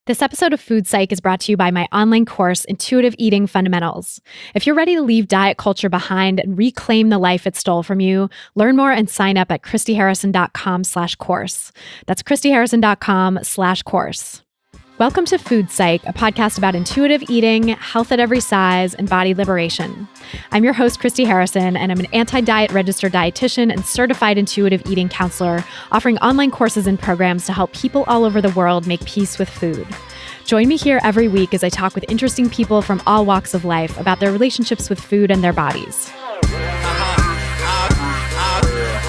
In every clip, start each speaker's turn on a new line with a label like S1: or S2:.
S1: This episode of Food Psych is brought to you by my online course, Intuitive Eating Fundamentals. If you're ready to leave diet culture behind and reclaim the life it stole from you, learn more and sign up at christyharrison.com/course. That's christyharrison.com/course. Welcome to Food Psych, a podcast about intuitive eating, health at every size, and body liberation. I'm your host, Christy Harrison, and I'm an anti-diet registered dietitian and certified intuitive eating counselor, offering online courses and programs to help people all over the world make peace with food. Join me here every week as I talk with interesting people from all walks of life about their relationships with food and their bodies.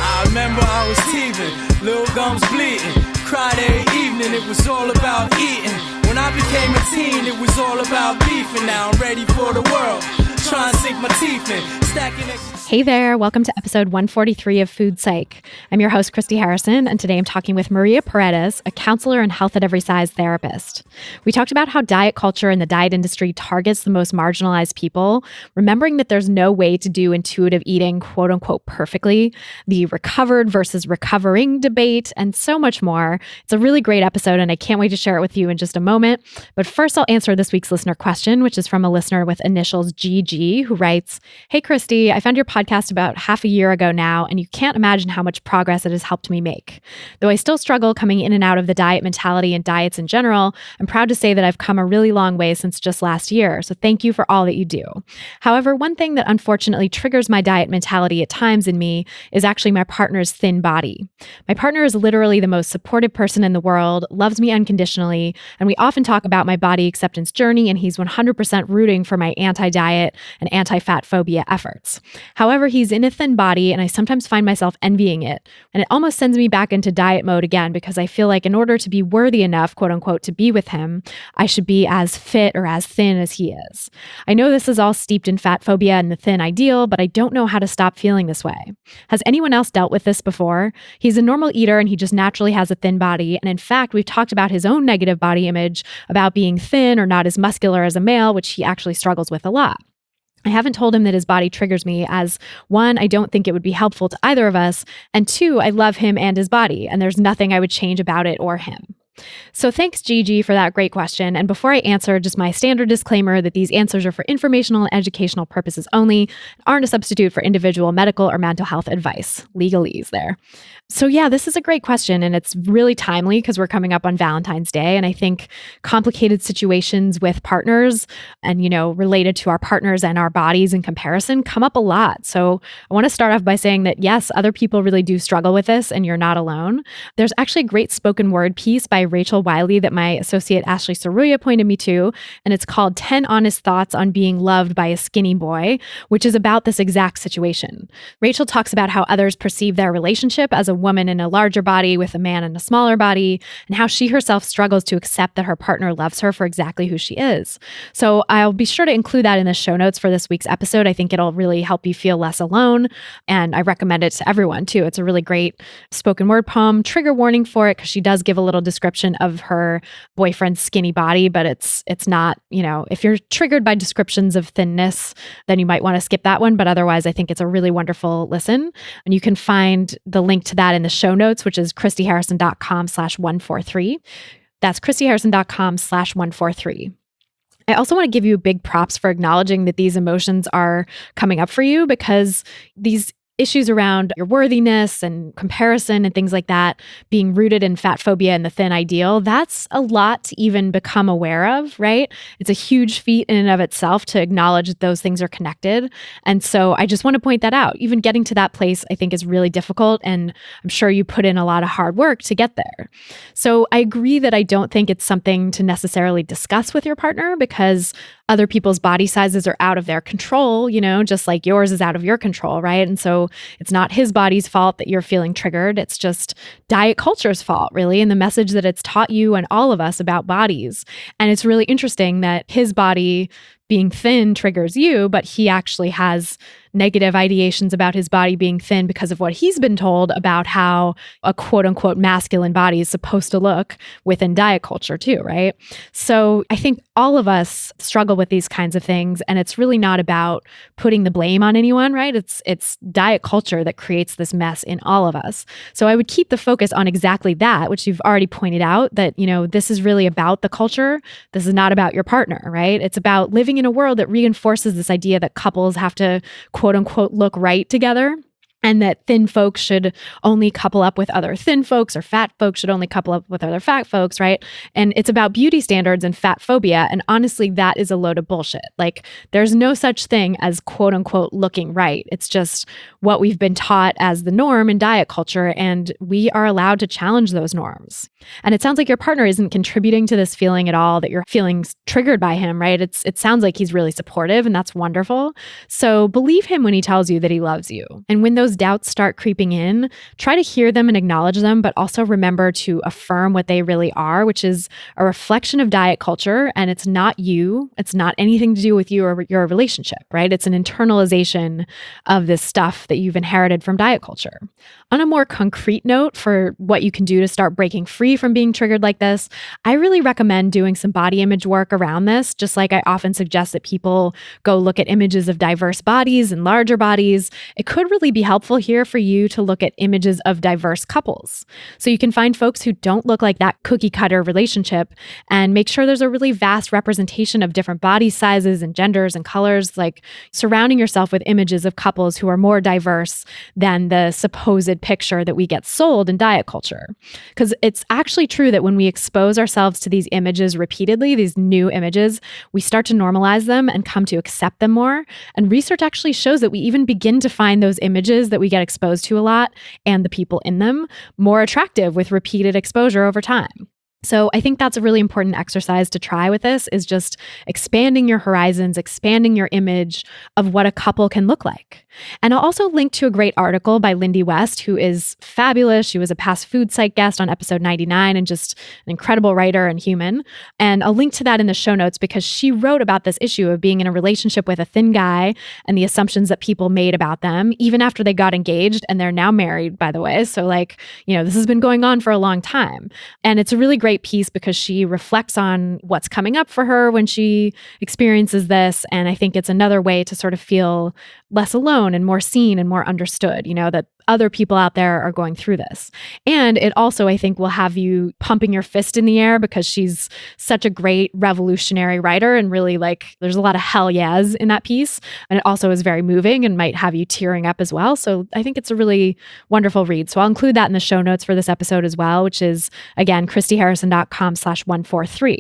S2: I remember I was teething, little gums bleeding, cried every evening, it was all about eating. When I became a teen, it was all about beefing. Now I'm ready for the world, trying to sink my teeth in, stacking it.
S1: Hey there, welcome to episode 143 of Food Psych. I'm your host, Christy Harrison, and today I'm talking with Maria Paredes, a counselor and health at every size therapist. We talked about how diet culture and the diet industry targets the most marginalized people, remembering that there's no way to do intuitive eating, quote unquote, perfectly, the recovered versus recovering debate, and so much more. It's a really great episode, and I can't wait to share it with you in just a moment. But first, I'll answer this week's listener question, which is from a listener with initials GG, who writes, "Hey, Christy, I found your podcast about half a year ago now, and you can't imagine how much progress it has helped me make. Though I still struggle coming in and out of the diet mentality and diets in general, I'm proud to say that I've come a really long way since just last year, so thank you for all that you do. However, one thing that unfortunately triggers my diet mentality at times in me is actually my partner's thin body. My partner is literally the most supportive person in the world, loves me unconditionally, and we often talk about my body acceptance journey, and he's 100% rooting for my anti-diet and anti-fatphobia efforts. However, he's in a thin body, and I sometimes find myself envying it, and it almost sends me back into diet mode again because I feel like in order to be worthy enough, quote unquote, to be with him, I should be as fit or as thin as he is. I know this is all steeped in fat phobia and the thin ideal, but I don't know how to stop feeling this way. Has anyone else dealt with this before? He's a normal eater and he just naturally has a thin body, and in fact, we've talked about his own negative body image, about being thin or not as muscular as a male, which he actually struggles with a lot. I haven't told him that his body triggers me as, one, I don't think it would be helpful to either of us, and two, I love him and his body, and there's nothing I would change about it or him." So thanks, Gigi, for that great question. And before I answer, just my standard disclaimer that these answers are for informational and educational purposes only, aren't a substitute for individual medical or mental health advice. Legalese there. So yeah, this is a great question, and it's really timely because we're coming up on Valentine's Day, and I think complicated situations with partners and, related to our partners and our bodies in comparison come up a lot. So I want to start off by saying that yes, other people really do struggle with this, and you're not alone. There's actually a great spoken word piece by Rachel Wiley that my associate Ashley Saruya pointed me to, and it's called 10 Honest Thoughts on Being Loved by a Skinny Boy, which is about this exact situation. Rachel talks about how others perceive their relationship as a woman in a larger body with a man in a smaller body, and how she herself struggles to accept that her partner loves her for exactly who she is. So I'll be sure to include that in the show notes for this week's episode. I think it'll really help you feel less alone, and I recommend it to everyone too. It's a really great spoken word poem. Trigger warning for it because she does give a little description of her boyfriend's skinny body, but it's not, if you're triggered by descriptions of thinness, then you might want to skip that one. But otherwise, I think it's a really wonderful listen. And you can find the link to that in the show notes, which is christyharrison.com/143. That's christyharrison.com/143. I also want to give you big props for acknowledging that these emotions are coming up for you, because these issues around your worthiness and comparison and things like that being rooted in fat phobia and the thin ideal, that's a lot to even become aware of, right? It's a huge feat in and of itself to acknowledge that those things are connected. And so I just want to point that out. Even getting to that place, I think, is really difficult. And I'm sure you put in a lot of hard work to get there. So I agree that I don't think it's something to necessarily discuss with your partner, because other people's body sizes are out of their control, just like yours is out of your control, right? And so it's not his body's fault that you're feeling triggered. It's just diet culture's fault, really, and the message that it's taught you and all of us about bodies. And it's really interesting that his body being thin triggers you, but he actually has negative ideations about his body being thin because of what he's been told about how a quote unquote masculine body is supposed to look within diet culture too, right? So I think all of us struggle with these kinds of things, and it's really not about putting the blame on anyone, right? It's diet culture that creates this mess in all of us. So I would keep the focus on exactly that, which you've already pointed out, that, this is really about the culture. This is not about your partner, right? It's about living in a world that reinforces this idea that couples have to quote unquote look right together, and that thin folks should only couple up with other thin folks, or fat folks should only couple up with other fat folks, right? And it's about beauty standards and fat phobia. And honestly, that is a load of bullshit. Like, there's no such thing as quote unquote looking right. It's just what we've been taught as the norm in diet culture, and we are allowed to challenge those norms. And it sounds like your partner isn't contributing to this feeling at all, that you're feeling triggered by him, right? It sounds like he's really supportive, and that's wonderful. So believe him when he tells you that he loves you. And when those doubts start creeping in, try to hear them and acknowledge them, but also remember to affirm what they really are, which is a reflection of diet culture. And it's not you. It's not anything to do with you or your relationship, right? It's an internalization of this stuff that you've inherited from diet culture. On a more concrete note for what you can do to start breaking free from being triggered like this, I really recommend doing some body image work around this, just like I often suggest that people go look at images of diverse bodies and larger bodies. It could really be helpful here for you to look at images of diverse couples. So you can find folks who don't look like that cookie cutter relationship, and make sure there's a really vast representation of different body sizes and genders and colors, like surrounding yourself with images of couples who are more diverse than the supposed picture that we get sold in diet culture. Because it's actually true that when we expose ourselves to these images repeatedly, these new images, we start to normalize them and come to accept them more. And research actually shows that we even begin to find those images that we get exposed to a lot, and the people in them, more attractive with repeated exposure over time. So I think that's a really important exercise to try with this, is just expanding your horizons, expanding your image of what a couple can look like. And I'll also link to a great article by Lindy West, who is fabulous. She was a past Food Psych guest on episode 99 and just an incredible writer and human. And I'll link to that in the show notes, because she wrote about this issue of being in a relationship with a thin guy and the assumptions that people made about them, even after they got engaged, and they're now married, by the way. So this has been going on for a long time. And it's a really great piece because she reflects on what's coming up for her when she experiences this. And I think it's another way to sort of feel less alone and more seen and more understood, that other people out there are going through this. And it also, I think, will have you pumping your fist in the air, because she's such a great revolutionary writer, and really there's a lot of hell yes in that piece. And it also is very moving and might have you tearing up as well. So I think it's a really wonderful read. So I'll include that in the show notes for this episode as well, which is, again, christyharrison.com/143.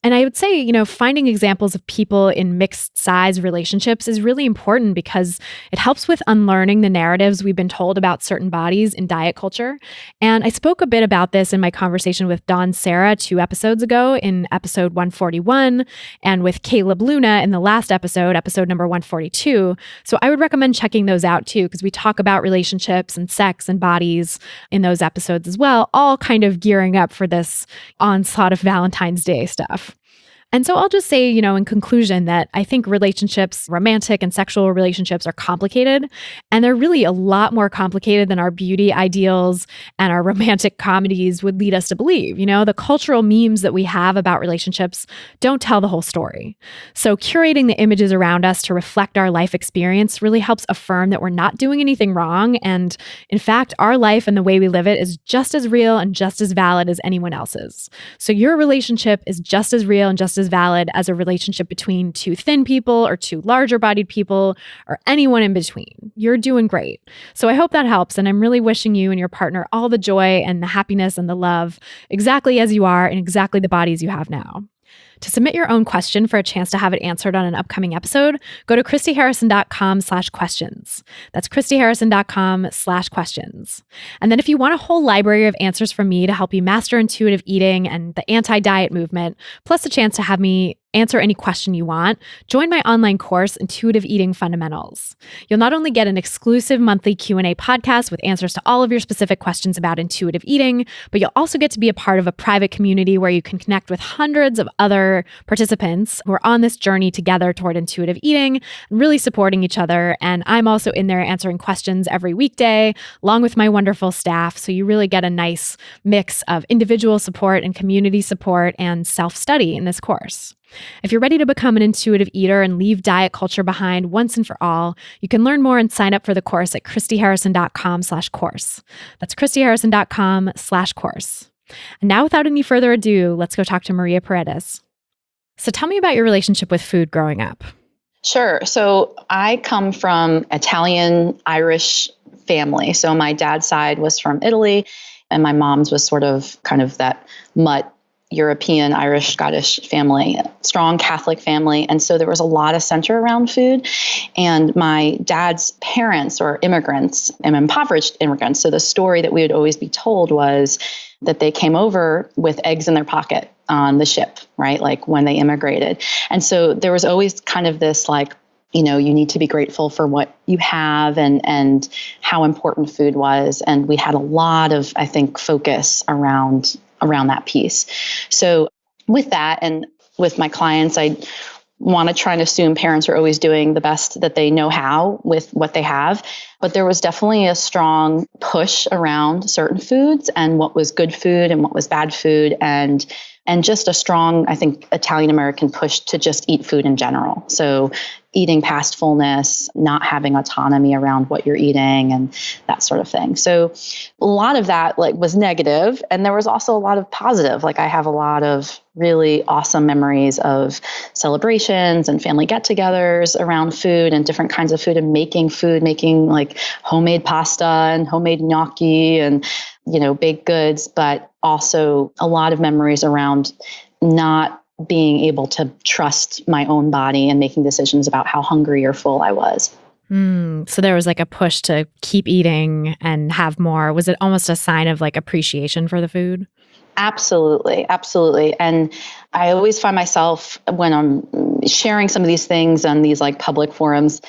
S1: And I would say, finding examples of people in mixed size relationships is really important, because it helps with unlearning the narratives we've been told about certain bodies in diet culture. And I spoke a bit about this in my conversation with Dawn Sarah 2 episodes ago in episode 141, and with Caleb Luna in the last episode number 142. So I would recommend checking those out too, because we talk about relationships and sex and bodies in those episodes as well, all kind of gearing up for this onslaught of Valentine's Day stuff. And so I'll just say, in conclusion, that I think relationships, romantic and sexual relationships, are complicated. And they're really a lot more complicated than our beauty ideals and our romantic comedies would lead us to believe. The cultural memes that we have about relationships don't tell the whole story. So curating the images around us to reflect our life experience really helps affirm that we're not doing anything wrong. And in fact, our life and the way we live it is just as real and just as valid as anyone else's. So your relationship is just as real and just as valid as a relationship between 2 thin people or 2 larger bodied people or anyone in between. You're doing great. So I hope that helps. And I'm really wishing you and your partner all the joy and the happiness and the love exactly as you are in exactly the bodies you have now. To submit your own question for a chance to have it answered on an upcoming episode, go to christyharrison.com/questions. That's christyharrison.com/questions. And then if you want a whole library of answers from me to help you master intuitive eating and the anti-diet movement, plus a chance to have me answer any question you want, join my online course, Intuitive Eating Fundamentals. You'll not only get an exclusive monthly Q&A podcast with answers to all of your specific questions about intuitive eating, but you'll also get to be a part of a private community where you can connect with hundreds of other participants who are on this journey together toward intuitive eating and really supporting each other. And I'm also in there answering questions every weekday, along with my wonderful staff. So you really get a nice mix of individual support and community support and self-study in this course. If you're ready to become an intuitive eater and leave diet culture behind once and for all, you can learn more and sign up for the course at christyharrison.com/course. That's christyharrison.com/course. And now, without any further ado, let's go talk to Maria Paredes. So tell me about your relationship with food growing up.
S3: Sure. So I come from Italian-Irish family. So my dad's side was from Italy, and my mom's was sort of kind of that mutt European, Irish, Scottish family, strong Catholic family. And so there was a lot of center around food. And my dad's parents were immigrants and impoverished immigrants. So the story that we would always be told was that they came over with eggs in their pocket on the ship, right? Like when they immigrated. And so there was always kind of this like, you need to be grateful for what you have and how important food was. And we had a lot of, I think, focus around that piece. So with that and with my clients, I want to try and assume parents are always doing the best that they know how with what they have. But there was definitely a strong push around certain foods and what was good food and what was bad food and just a strong, I think, Italian-American push to just eat food in general. So eating past fullness, not having autonomy around what you're eating and that sort of thing. So a lot of that was negative. And there was also a lot of positive. I have a lot of really awesome memories of celebrations and family get-togethers around food and different kinds of food and making food, making homemade pasta and homemade gnocchi and, baked goods, but also a lot of memories around not being able to trust my own body and making decisions about how hungry or full I was.
S1: So there was a push to keep eating and have more. Was it almost a sign of appreciation for the food?
S3: Absolutely. Absolutely. And I always find myself when I'm sharing some of these things on these public forums,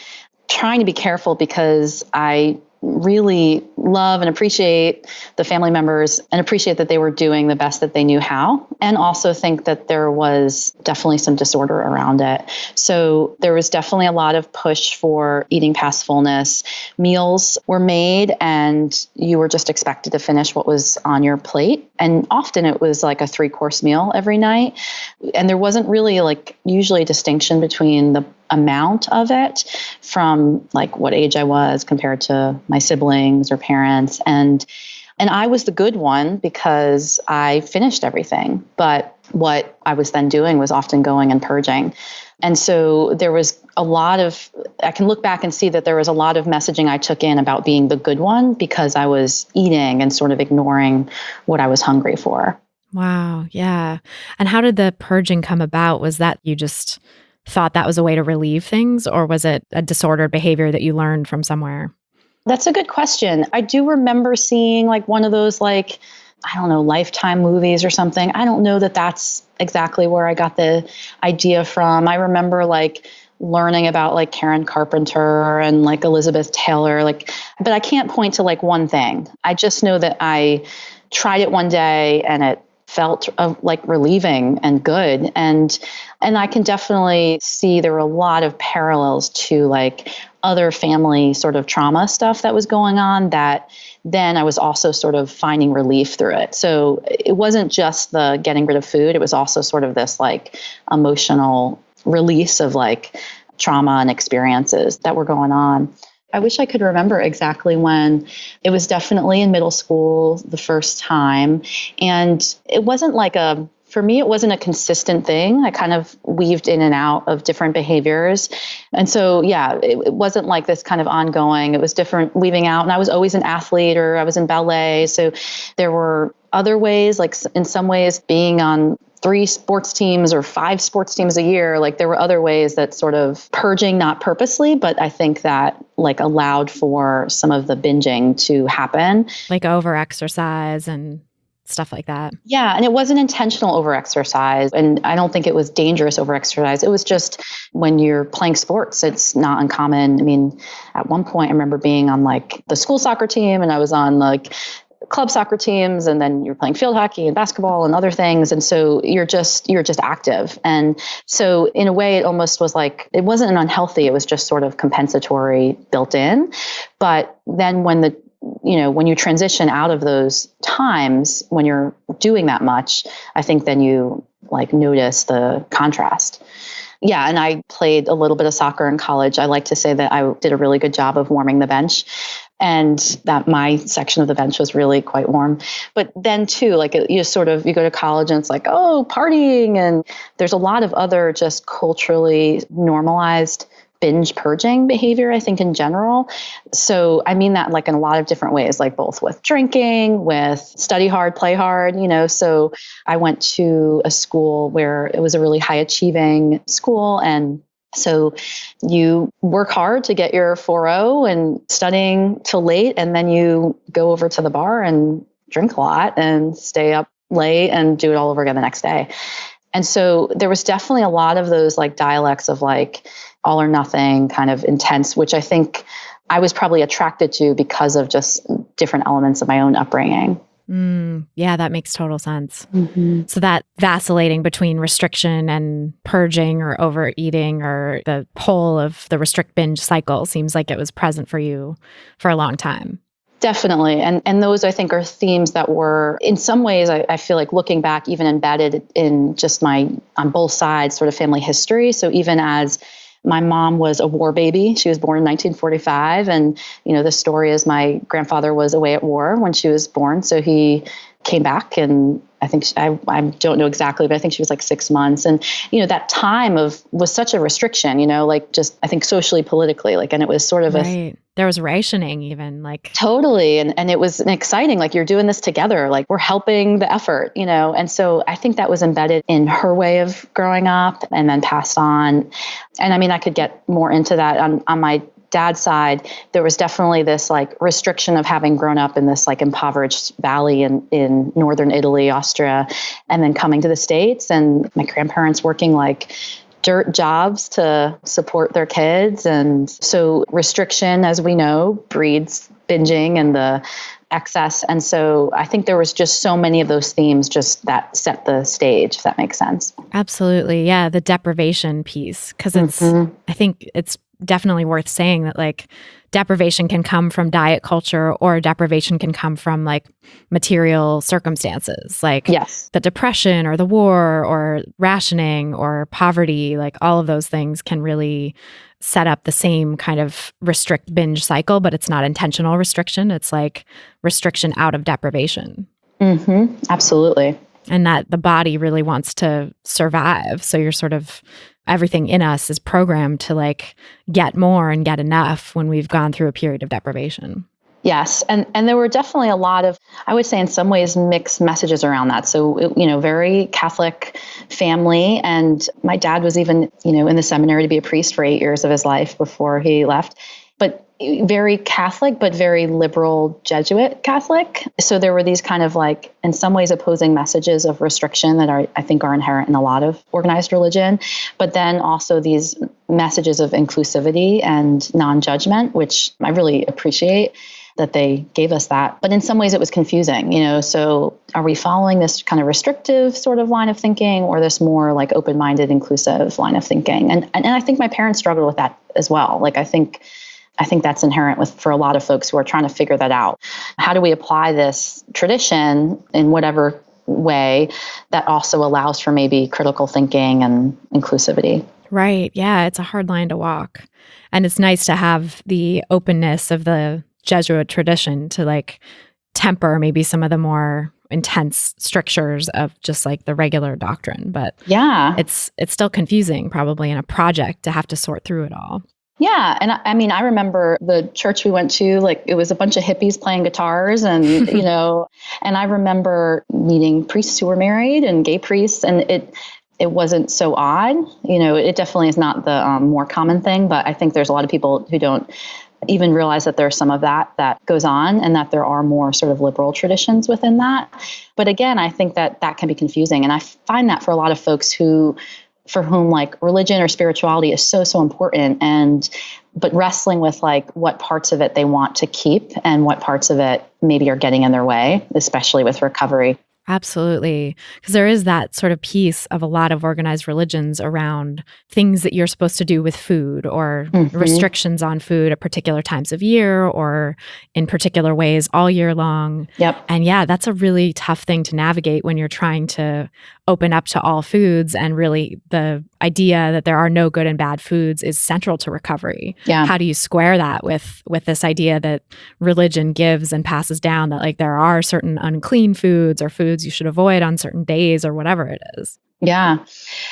S3: trying to be careful because I really love and appreciate the family members and appreciate that they were doing the best that they knew how, and also think that there was definitely some disorder around it. So there was definitely a lot of push for eating past fullness. Meals were made and you were just expected to finish what was on your plate. And often it was a 3-course meal every night. And there wasn't really usually a distinction between the amount of it from what age I was compared to my siblings or parents. And I was the good one because I finished everything. But what I was then doing was often going and purging. And so there was I can look back and see that there was a lot of messaging I took in about being the good one because I was eating and sort of ignoring what I was hungry for.
S1: Wow. Yeah. And how did the purging come about? Was that you just thought that was a way to relieve things, or was it a disordered behavior that you learned from somewhere?
S3: That's a good question. I do remember seeing one of those Lifetime movies or something. I don't know that that's exactly where I got the idea from. I remember learning about Karen Carpenter and Elizabeth Taylor, but I can't point to one thing. I just know that I tried it one day and it felt relieving and good. And I can definitely see there were a lot of parallels to other family sort of trauma stuff that was going on that then I was also sort of finding relief through it. So it wasn't just the getting rid of food. It was also sort of this emotional release of trauma and experiences that were going on. I wish I could remember exactly when. It was definitely in middle school the first time. And it wasn't for me, it wasn't a consistent thing. I kind of weaved in and out of different behaviors. And so, yeah, it wasn't this kind of ongoing. It was different weaving out. And I was always an athlete or I was in ballet. So there were other ways, in some ways being on 3 sports teams or 5 sports teams a year. There were other ways that sort of purging, not purposely, but I think that allowed for some of the binging to happen.
S1: Over exercise and stuff like that.
S3: Yeah. And it wasn't intentional overexercise. And I don't think it was dangerous overexercise. It was just when you're playing sports, it's not uncommon. I mean, at one point I remember being on like the school soccer team, and I was on like club soccer teams, and then you're playing field hockey and basketball and other things. And so you're just active. And so in a way, it almost was like, it wasn't an unhealthy, it was just sort of compensatory built in. But then when you transition out of those times when you're doing that much, I think then you like notice the contrast. Yeah. And I played a little bit of soccer in college. I like to say that I did a really good job of warming the bench, and that my section of the bench was really quite warm. But then too, like you go to college and it's like, oh, partying. And there's a lot of other just culturally normalized binge purging behavior, I think, in general. So I mean that like in a lot of different ways, like both with drinking, with study hard, play hard, So I went to a school where it was a really high achieving school. And so you work hard to get your 4.0 and studying till late, and then you go over to the bar and drink a lot and stay up late and do it all over again the next day. And so there was definitely a lot of those like dialects of like all or nothing kind of intense, which I think I was probably attracted to because of just different elements of my own upbringing.
S1: Yeah, that makes total sense. Mm-hmm. So that vacillating between restriction and purging or overeating, or the pole of the restrict binge cycle, seems like it was present for you for a long time.
S3: Definitely. And those, I think, are themes that were, in some ways, I feel like looking back, even embedded in just on both sides, sort of family history. So even as my mom was a war baby. She was born in 1945. And, the story is my grandfather was away at war when she was born. So he came back, and I think, I don't know exactly, but I think she was like 6 months. And, that time was such a restriction, like just, I think socially, politically, and it was sort of
S1: right. There was rationing even
S3: Totally. And it was exciting. Like, you're doing this together, like we're helping the effort, And so I think that was embedded in her way of growing up and then passed on. And I mean, I could get more into that on my dad's side. There was definitely this restriction of having grown up in this impoverished valley in northern Italy, Austria, and then coming to the States, and my grandparents working dirt jobs to support their kids. And so restriction, as we know, breeds binging and the excess. And so I think there was just so many of those themes just that set the stage, if that makes sense.
S1: Absolutely. Yeah. The deprivation piece, because I think it's definitely worth saying that deprivation can come from diet culture, or deprivation can come from material circumstances,
S3: yes,
S1: the depression or the war or rationing or poverty. All of those things can really set up the same kind of restrict binge cycle, but it's not intentional restriction. It's restriction out of deprivation.
S3: Mm-hmm. Absolutely.
S1: And that the body really wants to survive. So you're sort of, everything in us is programmed to get more and get enough when we've gone through a period of deprivation.
S3: Yes. And there were definitely a lot of, I would say in some ways, mixed messages around that. So, very Catholic family. And my dad was even, in the seminary to be a priest for 8 years of his life before he left. But very Catholic, but very liberal Jesuit Catholic. So there were these kind of in some ways opposing messages of restriction that I think are inherent in a lot of organized religion, but then also these messages of inclusivity and non-judgment, which I really appreciate that they gave us that. But in some ways it was confusing, so are we following this kind of restrictive sort of line of thinking, or this more open-minded, inclusive line of thinking? And I think my parents struggled with that as well. I think that's inherent for a lot of folks who are trying to figure that out. How do we apply this tradition in whatever way that also allows for maybe critical thinking and inclusivity?
S1: Right. Yeah. It's a hard line to walk. And it's nice to have the openness of the Jesuit tradition to temper maybe some of the more intense strictures of just the regular doctrine. But
S3: yeah,
S1: it's still confusing probably in a project to have to sort through it all.
S3: Yeah. And I mean, I remember the church we went to, it was a bunch of hippies playing guitars and, and I remember meeting priests who were married and gay priests, and it wasn't so odd. It definitely is not the more common thing, but I think there's a lot of people who don't even realize that there's some of that goes on and that there are more sort of liberal traditions within that. But again, I think that can be confusing. And I find that for a lot of folks for whom like religion or spirituality is so important, but wrestling with like what parts of it they want to keep and what parts of it maybe are getting in their way, especially with recovery.
S1: Absolutely. Because there is that sort of piece of a lot of organized religions around things that you're supposed to do with food or restrictions on food at particular times of year or in particular ways all year long.
S3: Yep.
S1: And yeah, that's a really tough thing to navigate when you're trying to open up to all foods. And really the idea that there are no good and bad foods is central to recovery.
S3: Yeah.
S1: How do you square that with this idea that religion gives and passes down, that like there are certain unclean foods or foods you should avoid on certain days or whatever it is?
S3: Yeah.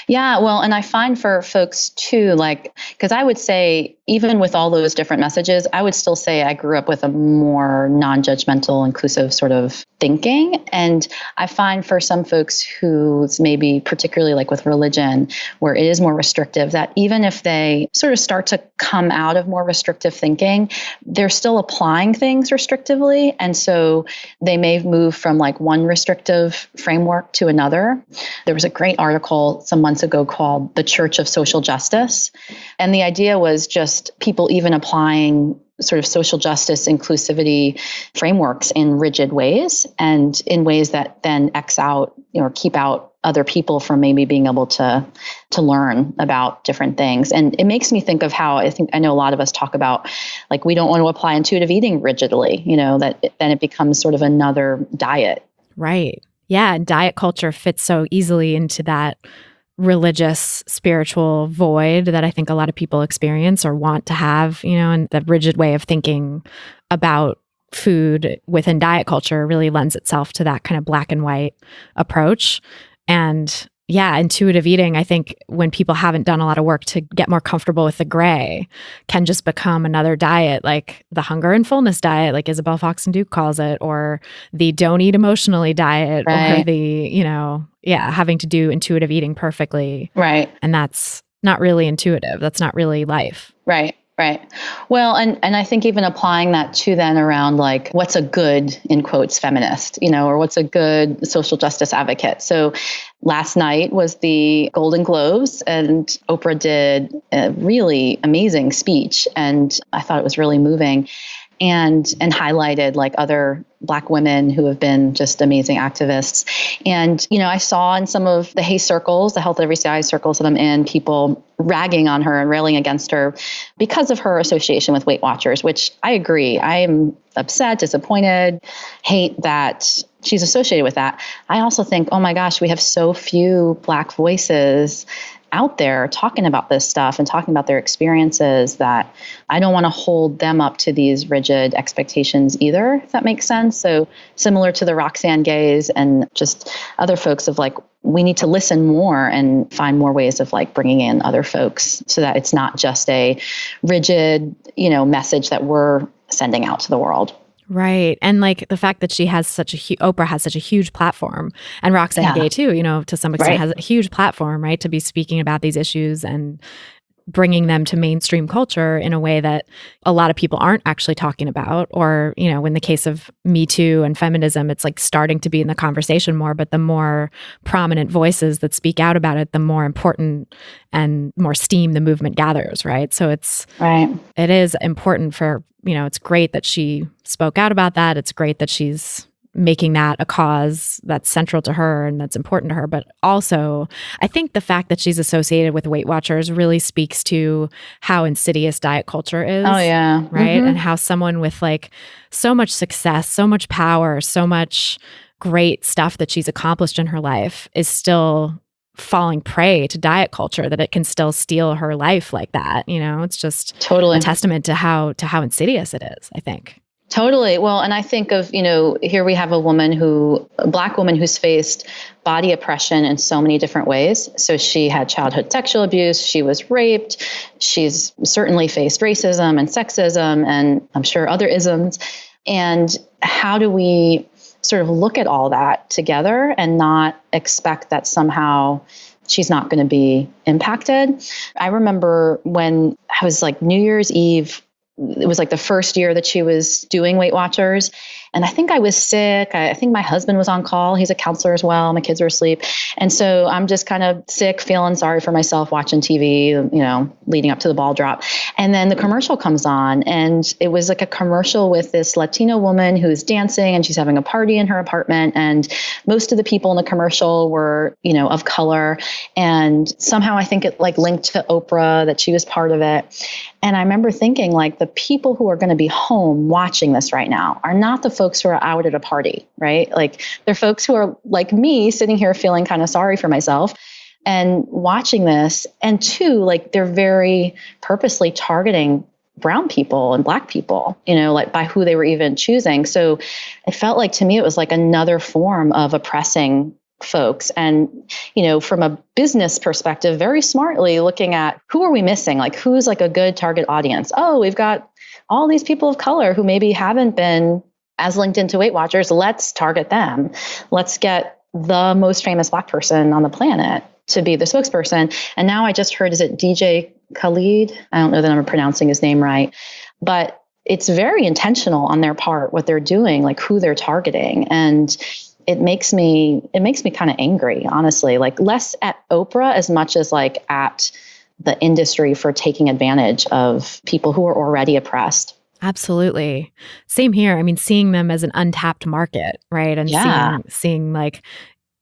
S3: Yeah. Well, and I find for folks too, like, because I would say, even with all those different messages, I would still say I grew up with a more non-judgmental, inclusive sort of thinking. And I find for some folks who's maybe particularly like with religion, where it is more restrictive, that even if they sort of start to come out of more restrictive thinking, they're still applying things restrictively. And so they may move from like one restrictive framework to another. There was a great article some months ago called The Church of Social Justice. And the idea was just people even applying sort of social justice inclusivity frameworks in rigid ways and in ways that then X out or keep out other people from maybe being able to learn about different things. And it makes me think of how I know a lot of us talk about, like, we don't want to apply intuitive eating rigidly, then it becomes sort of another diet.
S1: Right. Yeah. And diet culture fits so easily into that religious, spiritual void that I think a lot of people experience or want to have, and the rigid way of thinking about food within diet culture really lends itself to that kind of black and white approach. And yeah, intuitive eating, I think when people haven't done a lot of work to get more comfortable with the gray, can just become another diet, like the hunger and fullness diet, like Isabel Fox and Duke calls it, or the don't eat emotionally diet,
S3: right.
S1: or the, having to do intuitive eating perfectly.
S3: Right.
S1: And that's not really intuitive. That's not really life.
S3: Right. Right. Well, and I think even applying that to then around like what's a good, in quotes, feminist, or what's a good social justice advocate. So last night was the Golden Globes and Oprah did a really amazing speech. And I thought it was really moving and highlighted like other Black women who have been just amazing activists. And, I saw in some of the HACE circles, the Health at Every Size circles that I'm in, people ragging on her and railing against her because of her association with Weight Watchers, which I agree. I am upset, disappointed, hate that she's associated with that. I also think, oh my gosh, we have so few Black voices out there talking about this stuff and talking about their experiences that I don't want to hold them up to these rigid expectations either, if that makes sense. So similar to the Roxanne Gays and just other folks of like, we need to listen more and find more ways of like bringing in other folks so that it's not just a rigid, message that we're sending out to the world.
S1: Right. And like the fact that she has Oprah has such a huge platform, and Roxanne Gay too, to some extent has a huge platform, right, to be speaking about these issues and bringing them to mainstream culture in a way that a lot of people aren't actually talking about. Or, in the case of Me Too and feminism, it's like starting to be in the conversation more, but the more prominent voices that speak out about it, the more important and more steam the movement gathers, right? So it is important for, it's great that she spoke out about that. It's great that she's making that a cause that's central to her and that's important to her. But also, I think the fact that she's associated with Weight Watchers really speaks to how insidious diet culture is.
S3: Oh, yeah.
S1: Right? And how someone with like so much success, so much power, so much great stuff that she's accomplished in her life is still falling prey to diet culture, that it can still steal her life like that. It's just
S3: totally
S1: a testament to how insidious it is, I think.
S3: Totally. Well, and I think of, here we have a Black woman who's faced body oppression in so many different ways. So she had childhood sexual abuse. She was raped. She's certainly faced racism and sexism and I'm sure other isms. And how do we sort of look at all that together and not expect that somehow she's not going to be impacted? I remember when I was like New Year's Eve it was like the first year that she was doing Weight Watchers. And I think I was sick. I think my husband was on call. He's a counselor as well. My kids were asleep. And so I'm just kind of sick, feeling sorry for myself, watching TV, leading up to the ball drop. And then the commercial comes on, and it was like a commercial with this Latino woman who's dancing, and she's having a party in her apartment. And most of the people in the commercial were, of color. And somehow I think it like linked to Oprah, that she was part of it. And I remember thinking, like, the people who are going to be home watching this right now are not the folks who are out at a party, right? Like, they're folks who are like me, sitting here feeling kind of sorry for myself and watching this. And two, like, they're very purposely targeting brown people and Black people, like by who they were even choosing. So it felt like, to me, it was like another form of oppressing folks. And, from a business perspective, very smartly looking at who are we missing? Like, who's like a good target audience? Oh, we've got all these people of color who maybe haven't been as linked into Weight Watchers. Let's target them. Let's get the most famous Black person on the planet to be the spokesperson. And now I just heard, is it DJ Khalid? I don't know that I'm pronouncing his name right, but it's very intentional on their part, what they're doing, like who they're targeting. And it makes me kind of angry, honestly, like less at Oprah as much as like at the industry for taking advantage of people who are already oppressed.
S1: Absolutely. Same here. I mean, seeing them as an untapped market, right? And seeing like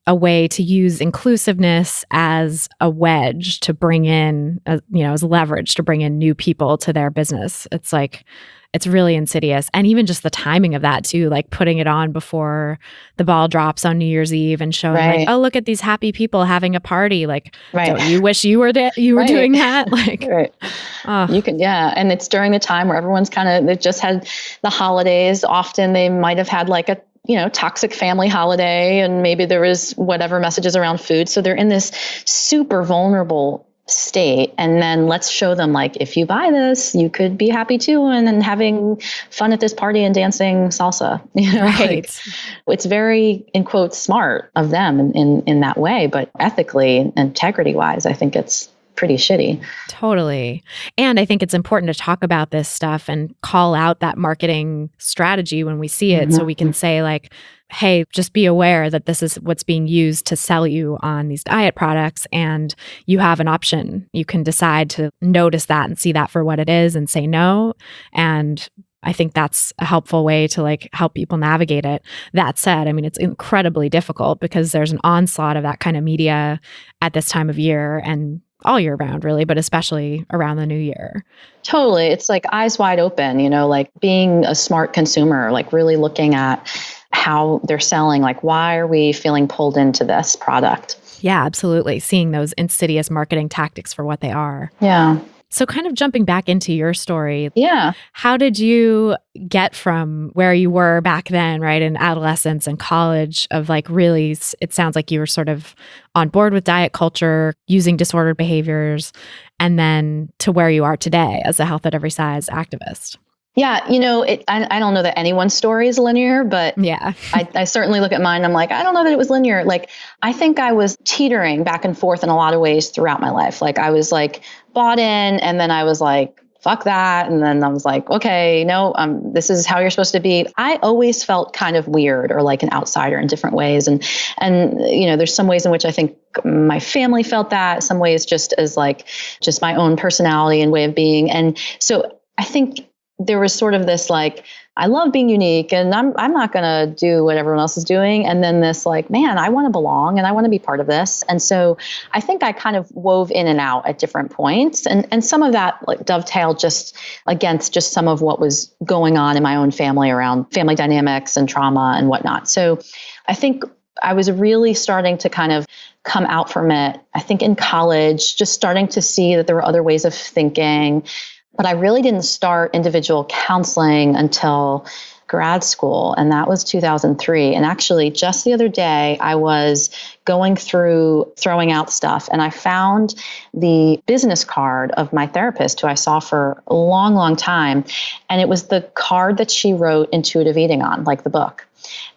S1: a way to use inclusiveness as a wedge to bring in, as leverage to bring in new people to their business. It's like, it's really insidious. And even just the timing of that too, like putting it on before the ball drops on New Year's Eve and showing like, oh, look at these happy people having a party. Like, don't you wish you were doing that? Like,
S3: you can, And it's during the time where everyone's they've just had the holidays. Often they might have had like a, toxic family holiday, and maybe there was whatever messages around food. So they're in this super vulnerable state. And then let's show them, like, if you buy this, you could be happy too. And then having fun at this party and dancing salsa,
S1: Right.
S3: It's very, in quotes, smart of them in that way, but ethically, integrity wise, I think it's pretty shitty.
S1: Totally. And I think it's important to talk about this stuff and call out that marketing strategy when we see it. So we can say like, hey, just be aware that this is what's being used to sell you on these diet products, and you have an option. You can decide to notice that and see that for what it is and say no. And I think that's a helpful way to like help people navigate it. That said, I mean, it's incredibly difficult because there's an onslaught of that kind of media at this time of year and all year round, really, but especially around the new year.
S3: Totally. It's like eyes wide open, like being a smart consumer, like really looking at how they're selling, like, why are we feeling pulled into this product?
S1: Yeah, absolutely. Seeing those insidious marketing tactics for what they are.
S3: Yeah.
S1: So kind of jumping back into your story.
S3: Yeah.
S1: How did you get from where you were back then, right, in adolescence and college, of like really, it sounds like you were sort of on board with diet culture, using disordered behaviors, and then to where you are today as a health at every size activist?
S3: Yeah, I don't know that anyone's story is linear, but
S1: yeah,
S3: I certainly look at mine. I'm like, I don't know that it was linear. Like, I think I was teetering back and forth in a lot of ways throughout my life. Like, I was like bought in, and then I was like, fuck that. And then I was like, okay, no, this is how you're supposed to be. I always felt kind of weird or like an outsider in different ways. And there's some ways in which I think my family felt that, some ways just as like, just my own personality and way of being. And so I think there was sort of this like, I love being unique and I'm not going to do what everyone else is doing. And then this like, man, I want to belong and I want to be part of this. And so I think I kind of wove in and out at different points. And some of that like dovetailed just against just some of what was going on in my own family around family dynamics and trauma and whatnot. So I think I was really starting to kind of come out from it, I think in college, just starting to see that there were other ways of thinking. But I really didn't start individual counseling until grad school, and that was 2003. And actually, just the other day, I was going through throwing out stuff, and I found the business card of my therapist, who I saw for a long, long time. And it was the card that she wrote Intuitive Eating on, like the book.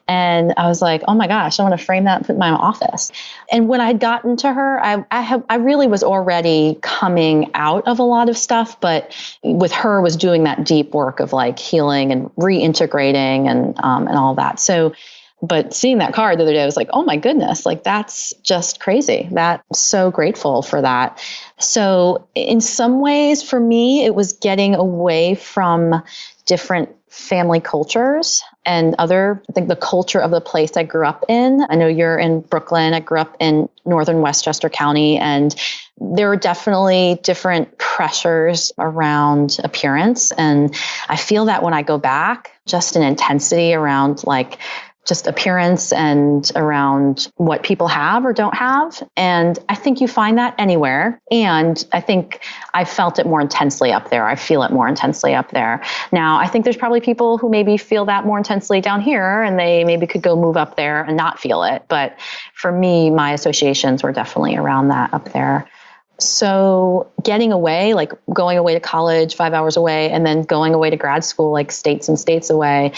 S3: And I was like, oh my gosh, I want to frame that and put it in my office. And when I had gotten to her, I really was already coming out of a lot of stuff, but with her was doing that deep work of like healing and reintegrating and all that. So, but seeing that card the other day, I was like, oh my goodness, like that's just crazy. I'm so grateful for that. So in some ways for me, it was getting away from different family cultures and I think the culture of the place I grew up in. I know you're in Brooklyn. I grew up in northern Westchester County, and there were definitely different pressures around appearance. And I feel that when I go back, just an intensity around like just appearance and around what people have or don't have. And I think you find that anywhere. And I think I felt it more intensely up there. I feel it more intensely up there. Now, I think there's probably people who maybe feel that more intensely down here, and they maybe could go move up there and not feel it. But for me, my associations were definitely around that up there. So getting away, like going away to college 5 hours away, and then going away to grad school, like states and states away,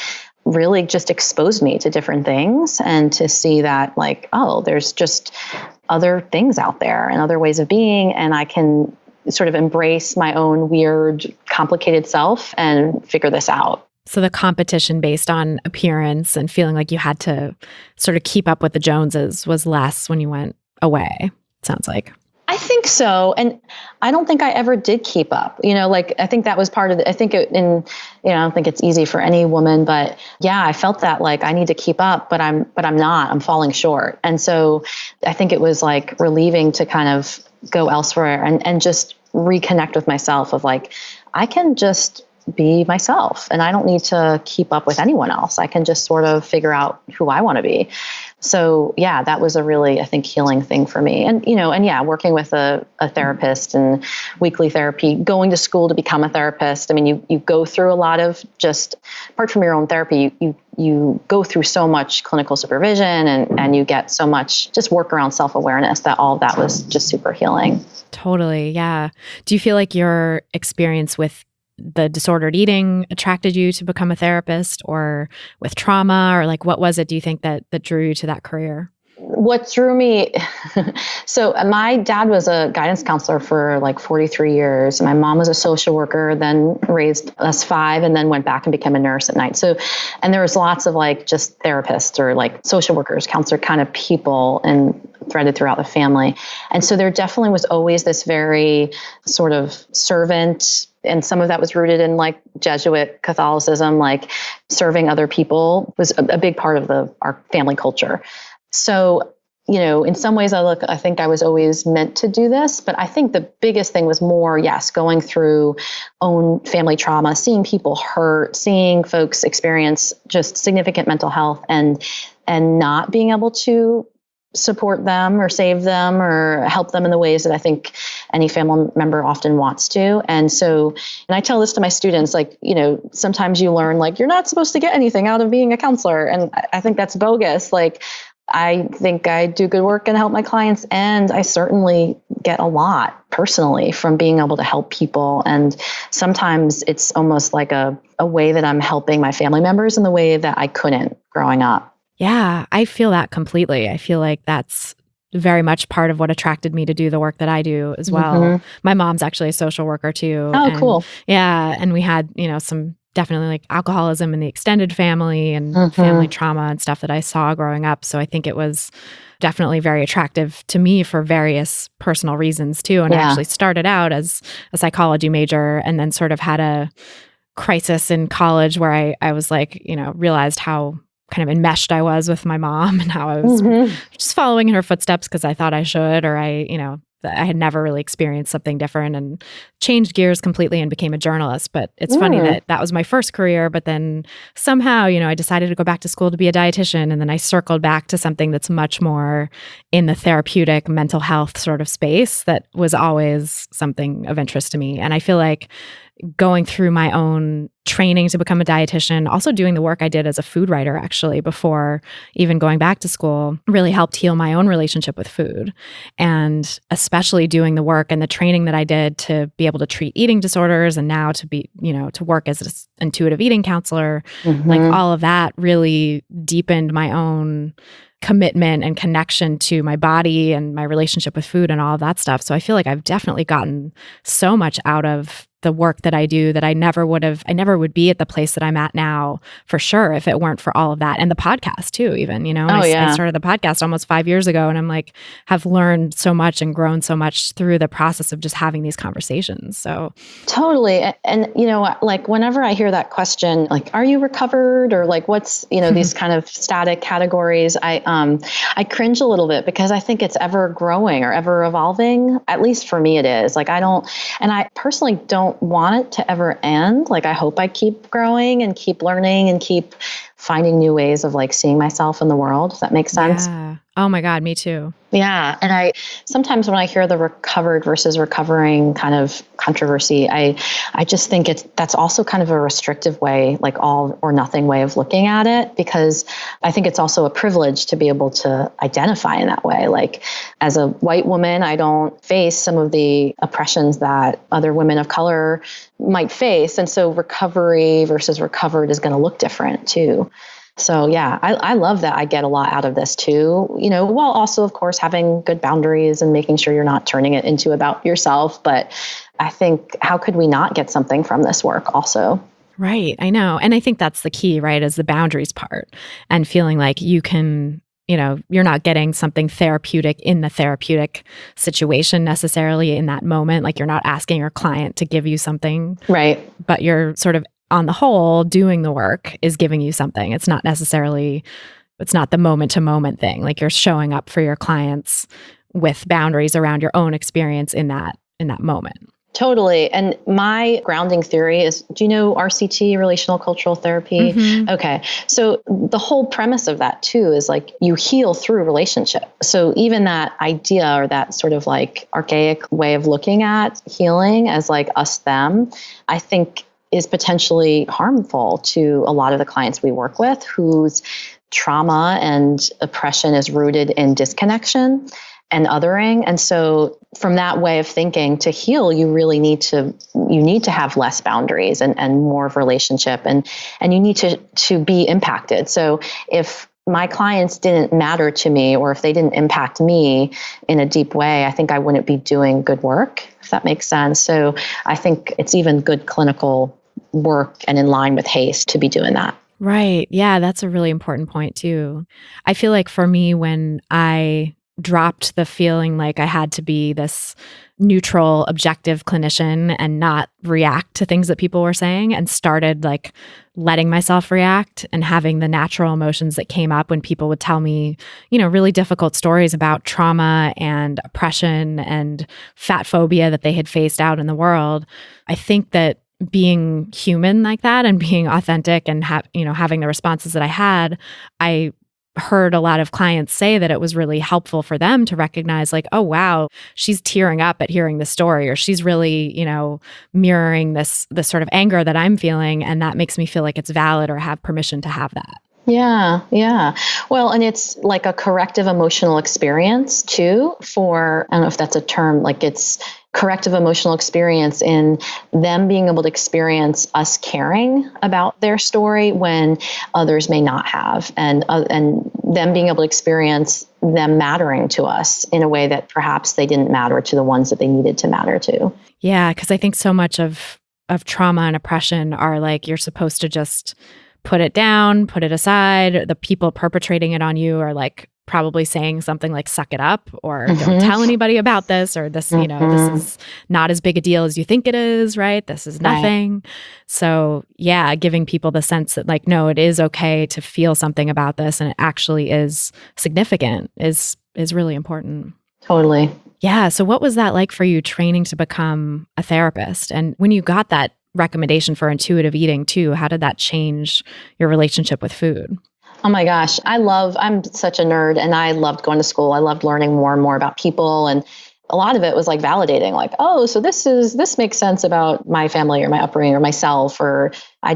S3: really just exposed me to different things and to see that like, oh, there's just other things out there and other ways of being. And I can sort of embrace my own weird, complicated self and figure this out.
S1: So the competition based on appearance and feeling like you had to sort of keep up with the Joneses was less when you went away, it sounds like.
S3: I think so. And I don't think I ever did keep up, like, I think that was part of it. I think I don't think it's easy for any woman, but yeah, I felt that like I need to keep up, but I'm not, I'm falling short. And so I think it was like relieving to kind of go elsewhere and just reconnect with myself of like, I can just be myself and I don't need to keep up with anyone else. I can just sort of figure out who I want to be. So yeah, that was a really, I think, healing thing for me. And, working with a therapist and weekly therapy, going to school to become a therapist. I mean, you go through a lot of just, apart from your own therapy, you go through so much clinical supervision and you get so much just work around self-awareness that all of that was just super healing.
S1: Totally. Yeah. Do you feel like your experience with the disordered eating attracted you to become a therapist, or with trauma, or like what was it, do you think, that drew you to that career?
S3: What drew me, so my dad was a guidance counselor for like 43 years. My mom was a social worker, then raised us 5, and then went back and became a nurse at night. So, and there was lots of like just therapists or like social workers, counselor kind of people and threaded throughout the family. And so there definitely was always this very sort of servant, and some of that was rooted in like Jesuit Catholicism, like serving other people was a big part of our family culture. So, in some ways I think I was always meant to do this, but I think the biggest thing was more, yes, going through own family trauma, seeing people hurt, seeing folks experience just significant mental health and not being able to support them or save them or help them in the ways that I think any family member often wants to. And so, and I tell this to my students, like, sometimes you learn like, you're not supposed to get anything out of being a counselor. And I think that's bogus. Like, I think I do good work and help my clients, and I certainly get a lot personally from being able to help people. And sometimes it's almost like a way that I'm helping my family members in the way that I couldn't growing up.
S1: Yeah, I feel that completely. I feel like that's very much part of what attracted me to do the work that I do as well. Mm-hmm. My mom's actually a social worker too.
S3: Oh, cool.
S1: Yeah. And we had, some definitely like alcoholism in the extended family and family trauma and stuff that I saw growing up. So I think it was definitely very attractive to me for various personal reasons too. And I actually started out as a psychology major and then sort of had a crisis in college where I was like, realized how kind of enmeshed I was with my mom and how I was just following in her footsteps because I thought I should, or I had never really experienced something different, and changed gears completely and became a journalist. But it's funny that was my first career, but then somehow, I decided to go back to school to be a dietitian, and then I circled back to something that's much more in the therapeutic mental health sort of space that was always something of interest to me. And I feel like going through my own training to become a dietitian, also doing the work I did as a food writer, actually, before even going back to school, really helped heal my own relationship with food. And especially doing the work and the training that I did to be able to treat eating disorders, and now to be, to work as an intuitive eating counselor, like all of that really deepened my own commitment and connection to my body and my relationship with food and all of that stuff. So I feel like I've definitely gotten so much out of the work that I do that I never would be at the place that I'm at now, for sure, if it weren't for all of that. And the podcast too, even, I started the podcast almost 5 years ago, and I'm like, have learned so much and grown so much through the process of just having these conversations. So
S3: totally. And, like whenever I hear that question, like, are you recovered? Or like, what's, these kind of static categories, I cringe a little bit, because I think it's ever growing or ever evolving. At least for me, it is. Like, I personally don't want it to ever end. Like, I hope I keep growing and keep learning and keep finding new ways of like seeing myself in the world. Does that make sense?
S1: Yeah. Oh my God, me too.
S3: Yeah. And I sometimes when I hear the recovered versus recovering kind of controversy, I just think that's also kind of a restrictive way, like all or nothing way of looking at it, because I think it's also a privilege to be able to identify in that way. Like, as a white woman, I don't face some of the oppressions that other women of color might face. And so recovery versus recovered is going to look different too. So yeah, I love that I get a lot out of this too, while also, of course, having good boundaries and making sure you're not turning it into about yourself. But I think, how could we not get something from this work also?
S1: Right. I know. And I think that's the key, right, is the boundaries part, and feeling like you can, you're not getting something therapeutic in the therapeutic situation necessarily in that moment. Like, you're not asking your client to give you something.
S3: Right.
S1: But you're sort of, on the whole, doing the work is giving you something. It's not the moment to moment thing. Like, you're showing up for your clients with boundaries around your own experience in that moment.
S3: Totally. And my grounding theory is, do you know RCT, relational cultural therapy? Mm-hmm. Okay. So the whole premise of that too is like, you heal through relationship. So even that idea, or that sort of like archaic way of looking at healing as like us, them, I think is potentially harmful to a lot of the clients we work with, whose trauma and oppression is rooted in disconnection and othering. And so from that way of thinking, to heal, you really need to have less boundaries and more of relationship, and you need to be impacted. So if my clients didn't matter to me, or if they didn't impact me in a deep way, I think I wouldn't be doing good work, if that makes sense. So I think it's even good clinical work and in line with HASTE to be doing that.
S1: Right. Yeah, that's a really important point too. I feel like for me, when I dropped the feeling like I had to be this neutral, objective clinician and not react to things that people were saying, and started like letting myself react and having the natural emotions that came up when people would tell me, really difficult stories about trauma and oppression and fat phobia that they had faced out in the world. I think that being human like that and being authentic and having the responses that I had, I heard a lot of clients say that it was really helpful for them to recognize, like, oh, wow, she's tearing up at hearing this story, or she's really, mirroring this sort of anger that I'm feeling. And that makes me feel like it's valid, or have permission to have that.
S3: Yeah. Yeah. Well, and it's like a corrective emotional experience too, I don't know if that's a term, like it's corrective emotional experience in them being able to experience us caring about their story when others may not have, and them being able to experience them mattering to us in a way that perhaps they didn't matter to the ones that they needed to matter to.
S1: Yeah. Because I think so much of trauma and oppression are like, you're supposed to just put it down, put it aside. The people perpetrating it on you are like probably saying something like, suck it up, or don't tell anybody about this, or this, this is not as big a deal as you think it is, right? This is nothing. Right. So yeah, giving people the sense that like, no, it is okay to feel something about this, and it actually is significant is really important.
S3: Totally.
S1: Yeah. So what was that like for you, training to become a therapist? And when you got that recommendation for intuitive eating too, how did that change your relationship with food?
S3: Oh my gosh. I'm such a nerd, and I loved going to school. I loved learning more and more about people. And a lot of it was like validating, like, oh, so this makes sense about my family or my upbringing or myself, or I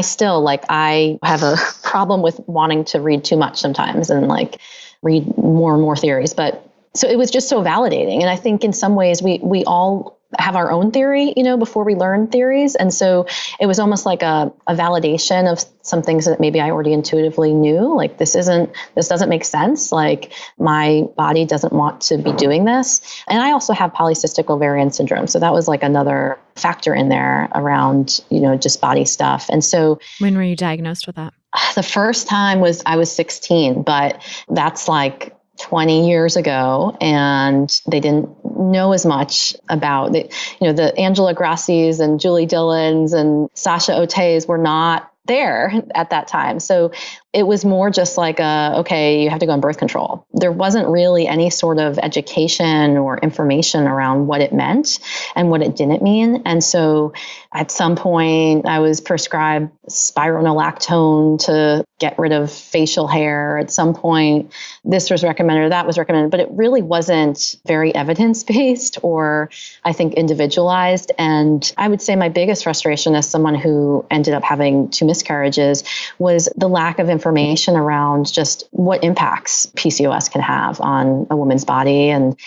S3: still like, I have a problem with wanting to read too much sometimes and like read more and more theories. But so it was just so validating. And I think in some ways we all have our own theory, before we learn theories. And so it was almost like a validation of some things that maybe I already intuitively knew, like this doesn't make sense. Like my body doesn't want to be doing this. And I also have polycystic ovarian syndrome. So that was like another factor in there around, just body stuff. And so
S1: when were you diagnosed with that?
S3: The first time I was 16, but that's like 20 years ago, and they didn't know as much about the Angela Grassis and Julie Dillons and Sasha Oteys were not there at that time. So it was more just like okay, you have to go on birth control. There wasn't really any sort of education or information around what it meant and what it didn't mean. And so at some point I was prescribed spironolactone to get rid of facial hair. At some point this was recommended or that was recommended, but it really wasn't very evidence-based or I think individualized. And I would say my biggest frustration as someone who ended up having 2 miscarriages was the lack of information around just what impacts PCOS can have on a woman's body. And,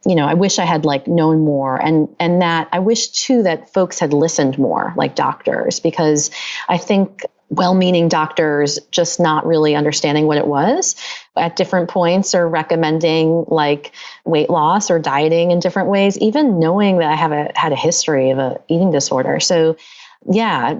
S3: I wish I had known more and that I wish too that folks had listened more, like doctors, because I think well-meaning doctors just not really understanding what it was at different points or recommending weight loss or dieting in different ways, even knowing that I had a history of an eating disorder. So yeah,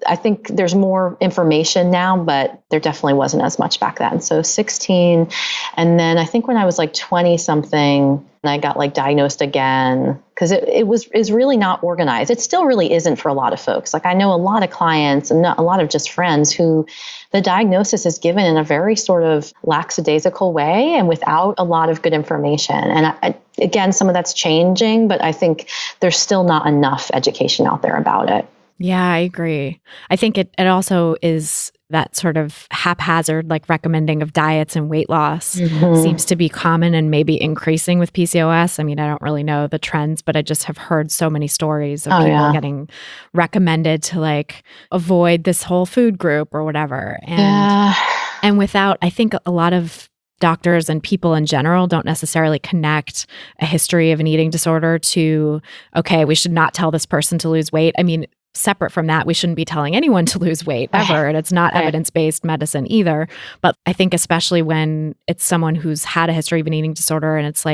S3: I think there's more information now, but there definitely wasn't as much back then. So 16. And then I think when I was 20 something, I got diagnosed again because it was really not organized. It still really isn't for a lot of folks. I know a lot of clients and a lot of just friends who the diagnosis is given in a very sort of lackadaisical way and without a lot of good information. And again, some of that's changing, but I think there's still not enough education out there about it.
S1: Yeah, I agree. I think it also is that sort of haphazard, recommending of diets and weight loss seems to be common and maybe increasing with PCOS. I mean, I don't really know the trends, but I just have heard so many stories of people getting recommended to avoid this whole food group or whatever. And without, I think a lot of doctors and people in general don't necessarily connect a history of an eating disorder to, okay, we should not tell this person to lose weight. I mean, separate from that, we shouldn't be telling anyone to lose weight ever. And it's not evidence-based medicine either. But I think especially when it's someone who's had a history of an eating disorder and it's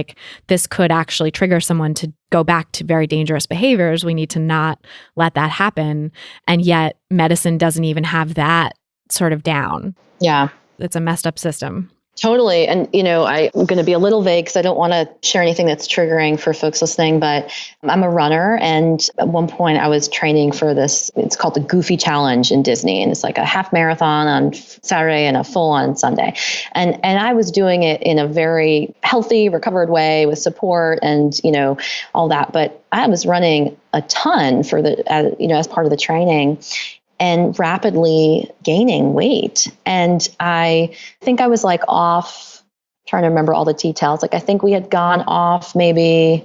S1: this could actually trigger someone to go back to very dangerous behaviors, we need to not let that happen. And yet medicine doesn't even have that sort of down.
S3: Yeah.
S1: It's a messed up system.
S3: Totally. And, I'm going to be a little vague because I don't want to share anything that's triggering for folks listening, but I'm a runner. And at one point I was training for this, it's called the Goofy Challenge in Disney. And it's a half marathon on Saturday and a full on Sunday. And I was doing it in a very healthy, recovered way with support and, all that. But I was running a ton for as part of the training, and rapidly gaining weight. And I think I was off, trying to remember all the details. I think we had gone off maybe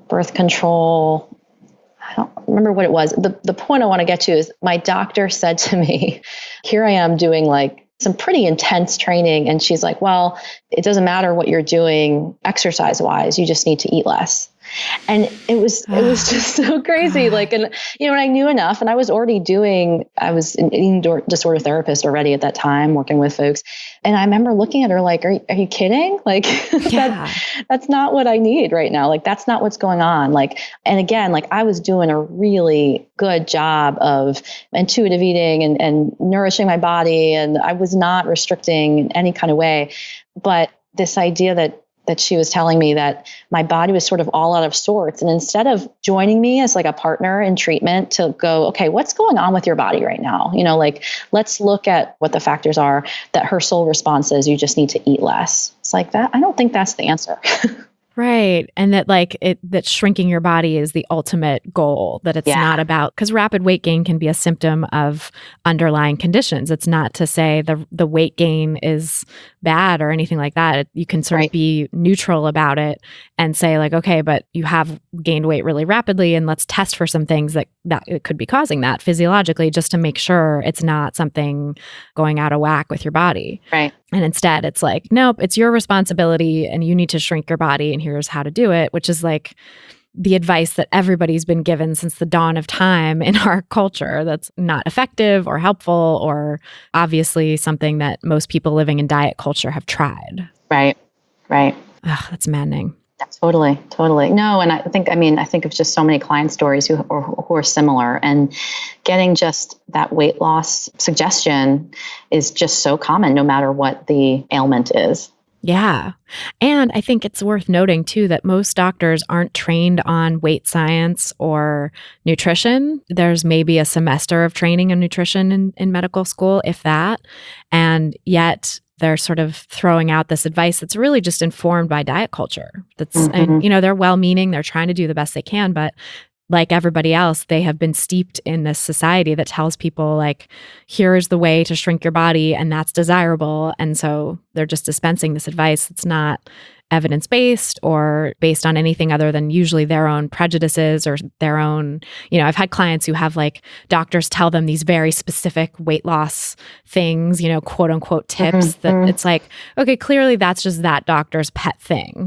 S3: birth control. I don't remember what it was. The point I want to get to is my doctor said to me, here I am doing some pretty intense training. And she's like, well, it doesn't matter what you're doing exercise wise. You just need to eat less. And it was just so crazy. And, when I knew enough and I was an eating disorder therapist already at that time, working with folks. And I remember looking at her are you kidding? That's not what I need right now. That's not what's going on. And again, I was doing a really good job of intuitive eating and nourishing my body. And I was not restricting in any kind of way. But this idea that she was telling me that my body was sort of all out of sorts. And instead of joining me as a partner in treatment to go, okay, what's going on with your body right now? Let's look at what the factors are, that her sole response is you just need to eat less. It's that. I don't think that's the answer.
S1: Right. And that that shrinking your body is the ultimate goal, that it's not about, because rapid weight gain can be a symptom of underlying conditions. It's not to say the weight gain is bad or anything like that. You can sort of be neutral about it and say like, okay, but you have gained weight really rapidly, and let's test for some things that it could be causing that physiologically, just to make sure it's not something going out of whack with your body.
S3: Right.
S1: And instead it's like, nope, it's your responsibility and you need to shrink your body, and here's how to do it, which is like the advice that everybody's been given since the dawn of time in our culture. That's not effective or helpful, or obviously something that most people living in diet culture have tried.
S3: Right.
S1: Ugh, that's maddening.
S3: Yeah, totally. No, and I think of just so many client stories who are similar, and getting just that weight loss suggestion is just so common, no matter what the ailment is.
S1: Yeah. And I think it's worth noting too that most doctors aren't trained on weight science or nutrition. There's maybe a semester of training in nutrition in medical school, if that. And yet they're sort of throwing out this advice that's really just informed by diet culture. And, they're well-meaning, they're trying to do the best they can, but like everybody else, they have been steeped in this society that tells people like, here's the way to shrink your body and that's desirable. And so they're just dispensing this advice that's not evidence-based or based on anything other than usually their own prejudices or their own, I've had clients who have like doctors tell them these very specific weight loss things, quote unquote tips that it's like, okay, clearly that's just that doctor's pet thing,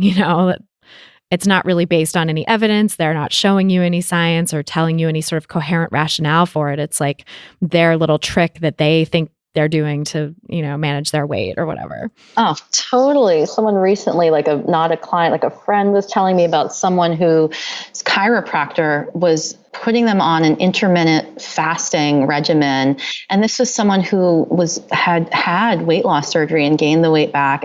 S1: It's not really based on any evidence. They're not showing you any science or telling you any sort of coherent rationale for it. It's like their little trick that they think they're doing to, manage their weight or whatever.
S3: Oh, totally. Someone recently, not a client, like a friend, was telling me about someone whose chiropractor was putting them on an intermittent fasting regimen. And this was someone who had weight loss surgery and gained the weight back.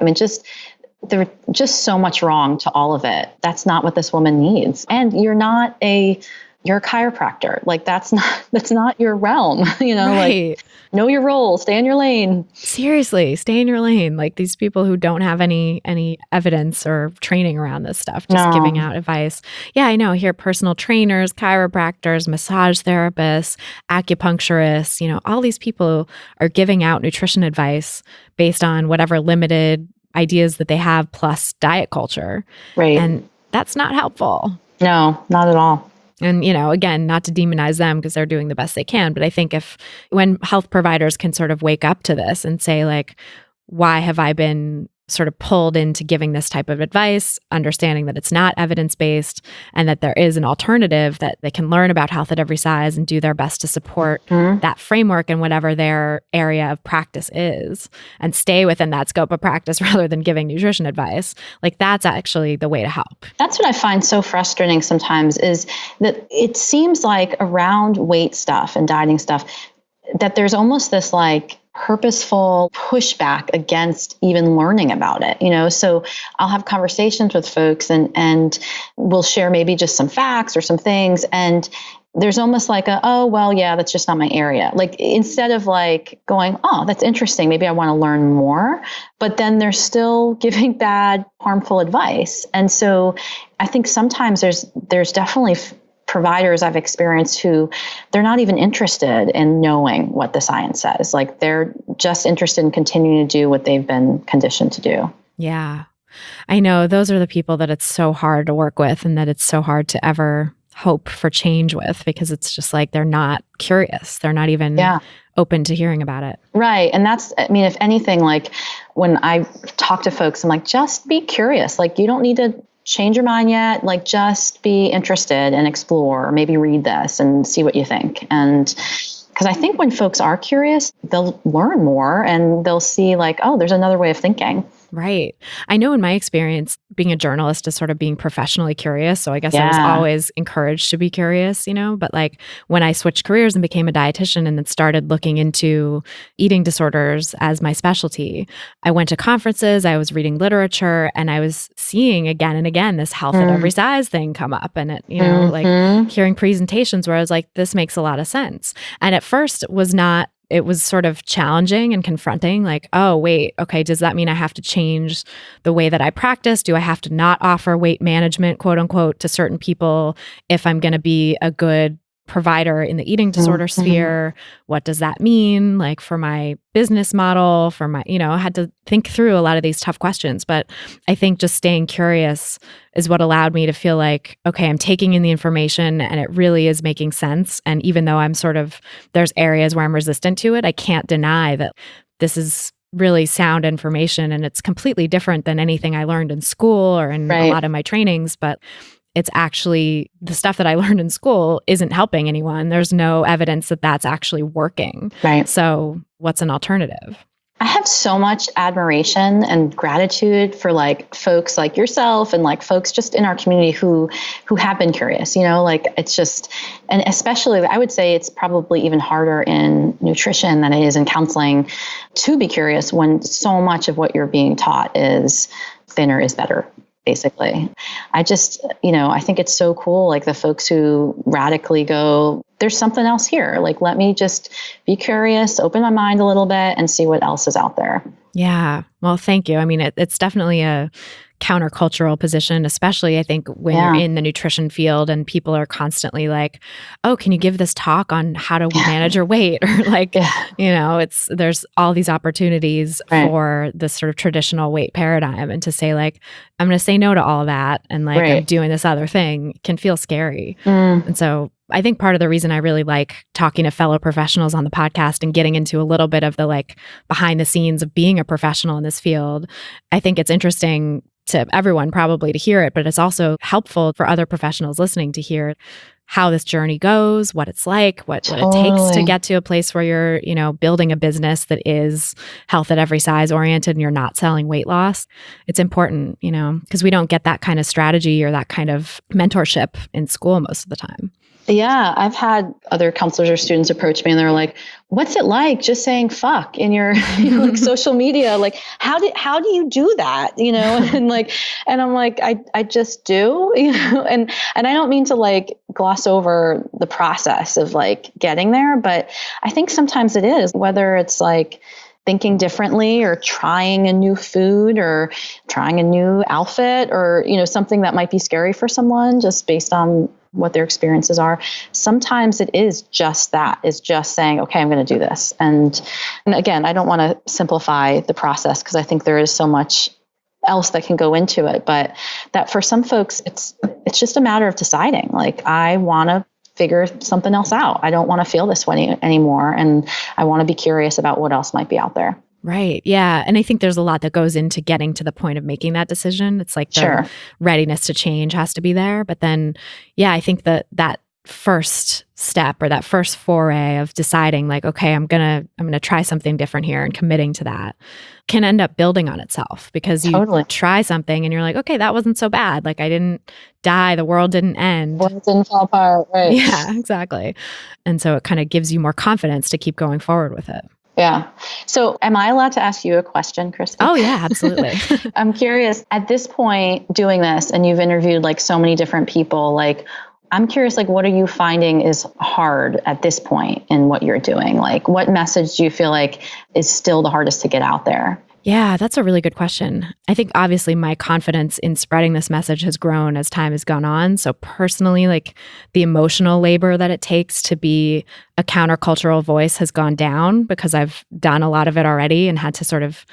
S3: There was just so much wrong to all of it. That's not what this woman needs. And you're a chiropractor. Like that's not your realm,
S1: Right.
S3: Like know your role, stay in your lane.
S1: Seriously, stay in your lane. Like these people who don't have any evidence or training around this stuff, just giving out advice. Yeah, I know. Here, personal trainers, chiropractors, massage therapists, acupuncturists, all these people are giving out nutrition advice based on whatever limited ideas that they have plus diet culture.
S3: Right.
S1: And that's not helpful.
S3: No, not at all.
S1: And, again, not to demonize them because they're doing the best they can. But I think when health providers can sort of wake up to this and say like, why have I been sort of pulled into giving this type of advice, understanding that it's not evidence-based and that there is an alternative, that they can learn about health at every size and do their best to support that framework in whatever their area of practice is and stay within that scope of practice rather than giving nutrition advice. Like that's actually the way to help.
S3: That's what I find so frustrating sometimes is that it seems like around weight stuff and dieting stuff that there's almost this like purposeful pushback against even learning about it, so I'll have conversations with folks and we'll share maybe just some facts or some things. And there's almost like oh, well, yeah, that's just not my area. Like instead of like going, oh, that's interesting, maybe I want to learn more, but then they're still giving bad, harmful advice. And so I think sometimes there's definitely providers I've experienced who they're not even interested in knowing what the science says. Like they're just interested in continuing to do what they've been conditioned to do.
S1: Yeah. I know those are the people that it's so hard to work with and that it's so hard to ever hope for change with, because it's just like they're not curious. They're not even open to hearing about it.
S3: Right. And if anything, like when I talk to folks, I'm like, just be curious. Like you don't need to change your mind yet. Like just be interested and explore, or maybe read this and see what you think. And because I think when folks are curious, they'll learn more and they'll see like, oh, there's another way of thinking.
S1: Right. I know in my experience, being a journalist is sort of being professionally curious. So I guess I was always encouraged to be curious, but like when I switched careers and became a dietitian and then started looking into eating disorders as my specialty, I went to conferences, I was reading literature, and I was seeing again and again this health at every size thing come up. And it, like hearing presentations where I was like, this makes a lot of sense. And at first it was not it was sort of challenging and confronting, like, oh, wait, okay, does that mean I have to change the way that I practice? Do I have to not offer weight management, quote unquote, to certain people if I'm going to be a good provider in the eating disorder sphere? What does that mean, like, for my business model, for my, I had to think through a lot of these tough questions. But I think just staying curious is what allowed me to feel like, okay, I'm taking in the information and it really is making sense. And even though there's areas where I'm resistant to it, I can't deny that this is really sound information and it's completely different than anything I learned in school or in a lot of my trainings. But it's actually the stuff that I learned in school isn't helping anyone. There's no evidence that that's actually working.
S3: Right.
S1: So what's an alternative?
S3: I have so much admiration and gratitude for like folks like yourself and like folks just in our community who have been curious, like it's just, and especially I would say it's probably even harder in nutrition than it is in counseling to be curious when so much of what you're being taught is thinner is better. Basically, I just, I think it's so cool. Like the folks who radically go, there's something else here. Like, let me just be curious, open my mind a little bit and see what else is out there.
S1: Yeah. Well, thank you. I mean, it's definitely a countercultural position, especially I think when you're in the nutrition field and people are constantly like, oh, can you give this talk on how to manage your weight? Or like, there's all these opportunities for this sort of traditional weight paradigm. And to say like, I'm going to say no to all of that. And like, I'm doing this other thing can feel scary. And so I think part of the reason I really like talking to fellow professionals on the podcast and getting into a little bit of the like behind the scenes of being a professional in this field, I think it's interesting to everyone probably to hear it, but it's also helpful for other professionals listening to hear how this journey goes, what it's like, what it takes to get to a place where you're, building a business that is health at every size oriented and you're not selling weight loss. It's important, because we don't get that kind of strategy or that kind of mentorship in school most of the time.
S3: Yeah, I've had other counselors or students approach me and they're like, what's it like just saying fuck in your like social media? Like, how do you do that? And I'm like, I just do, and I don't mean to like gloss over the process of like getting there, but I think sometimes it is, whether it's like thinking differently or trying a new food or trying a new outfit or, something that might be scary for someone just based on what their experiences are. Sometimes it is just that, is just saying, okay, I'm going to do this. And again, I don't want to simplify the process because I think there is so much else that can go into it, but that for some folks, it's just a matter of deciding, like, I want to figure something else out. I don't want to feel this way anymore. And I want to be curious about what else might be out there.
S1: Right. Yeah. And I think there's a lot that goes into getting to the point of making that decision. It's like the readiness to change has to be there. But then, I think that first step or that first foray of deciding like, okay, I'm going to try something different here and committing to that can end up building on itself because you try something and you're like, okay, that wasn't so bad. Like I didn't die. The world didn't end.
S3: The world didn't fall apart. Right.
S1: Yeah, exactly. And so it kind of gives you more confidence to keep going forward with it.
S3: Yeah. So am I allowed to ask you a question, Christy?
S1: Oh, yeah, absolutely.
S3: I'm curious, at this point doing this, and you've interviewed like so many different people, like, I'm curious, like, what are you finding is hard at this point in what you're doing? Like, what message do you feel like is still the hardest to get out there?
S1: Yeah, that's a really good question. I think obviously my confidence in spreading this message has grown as time has gone on. So personally, like the emotional labor that it takes to be a countercultural voice has gone down because I've done a lot of it already and had to sort of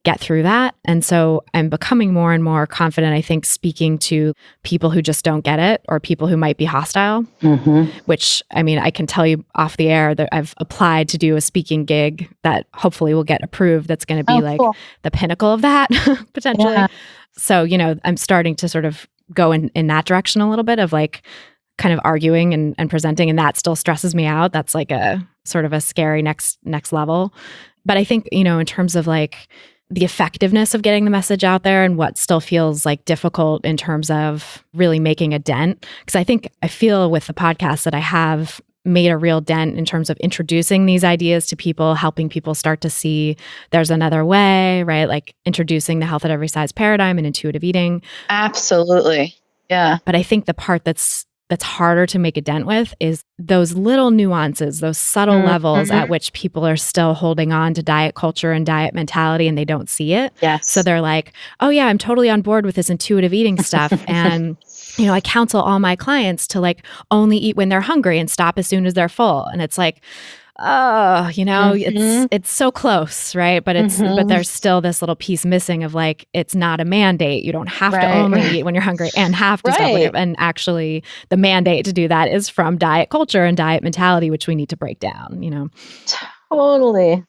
S1: get through that. And so I'm becoming more and more confident, I think, speaking to people who just don't get it or people who might be hostile, which, I mean, I can tell you off the air that I've applied to do a speaking gig that hopefully will get approved. That's going to be the pinnacle of that potentially. Yeah. So, I'm starting to sort of go in that direction a little bit of like kind of arguing and presenting, and that still stresses me out. That's like a sort of a scary next level. But I think, in terms of like the effectiveness of getting the message out there and what still feels like difficult in terms of really making a dent. Because I feel with the podcast that I have made a real dent in terms of introducing these ideas to people, helping people start to see there's another way, right? Like introducing the health at every size paradigm and intuitive eating.
S3: Absolutely. Yeah.
S1: But I think the part that's that's harder to make a dent with is those little nuances, those subtle levels at which people are still holding on to diet culture and diet mentality and they don't see it.
S3: Yes.
S1: So they're like, oh yeah, I'm totally on board with this intuitive eating stuff. And, I counsel all my clients to like only eat when they're hungry and stop as soon as they're full. And it's like, oh, it's so close, right? But but there's still this little piece missing of like, it's not a mandate. You don't have to only eat when you're hungry and have to stop when you're, and actually the mandate to do that is from diet culture and diet mentality, which we need to break down,
S3: Totally.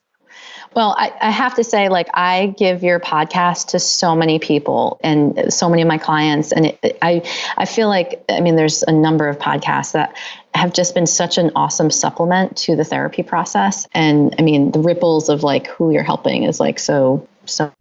S3: Well, I have to say, like, I give your podcast to so many people and so many of my clients. And I feel like, there's a number of podcasts that have just been such an awesome supplement to the therapy process. And the ripples of like who you're helping is like so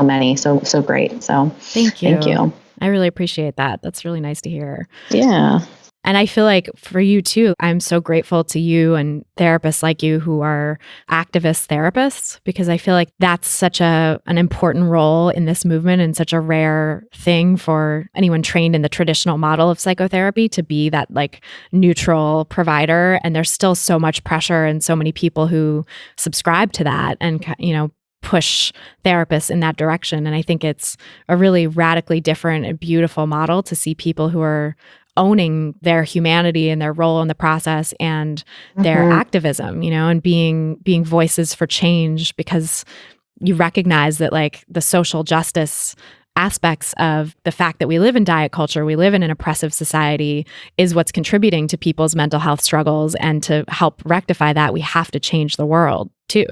S3: many, so great. So
S1: thank you.
S3: Thank you.
S1: I really appreciate that. That's really nice to hear.
S3: Yeah.
S1: And I feel like for you too, I'm so grateful to you and therapists like you who are activist therapists, because I feel like that's such an important role in this movement and such a rare thing for anyone trained in the traditional model of psychotherapy to be that like neutral provider. And there's still so much pressure and so many people who subscribe to that and, push therapists in that direction. And I think it's a really radically different and beautiful model to see people who are owning their humanity and their role in the process and their activism, and being voices for change, because you recognize that like the social justice aspects of the fact that we live in diet culture, we live in an oppressive society, is what's contributing to people's mental health struggles. And to help rectify that, we have to change the world too.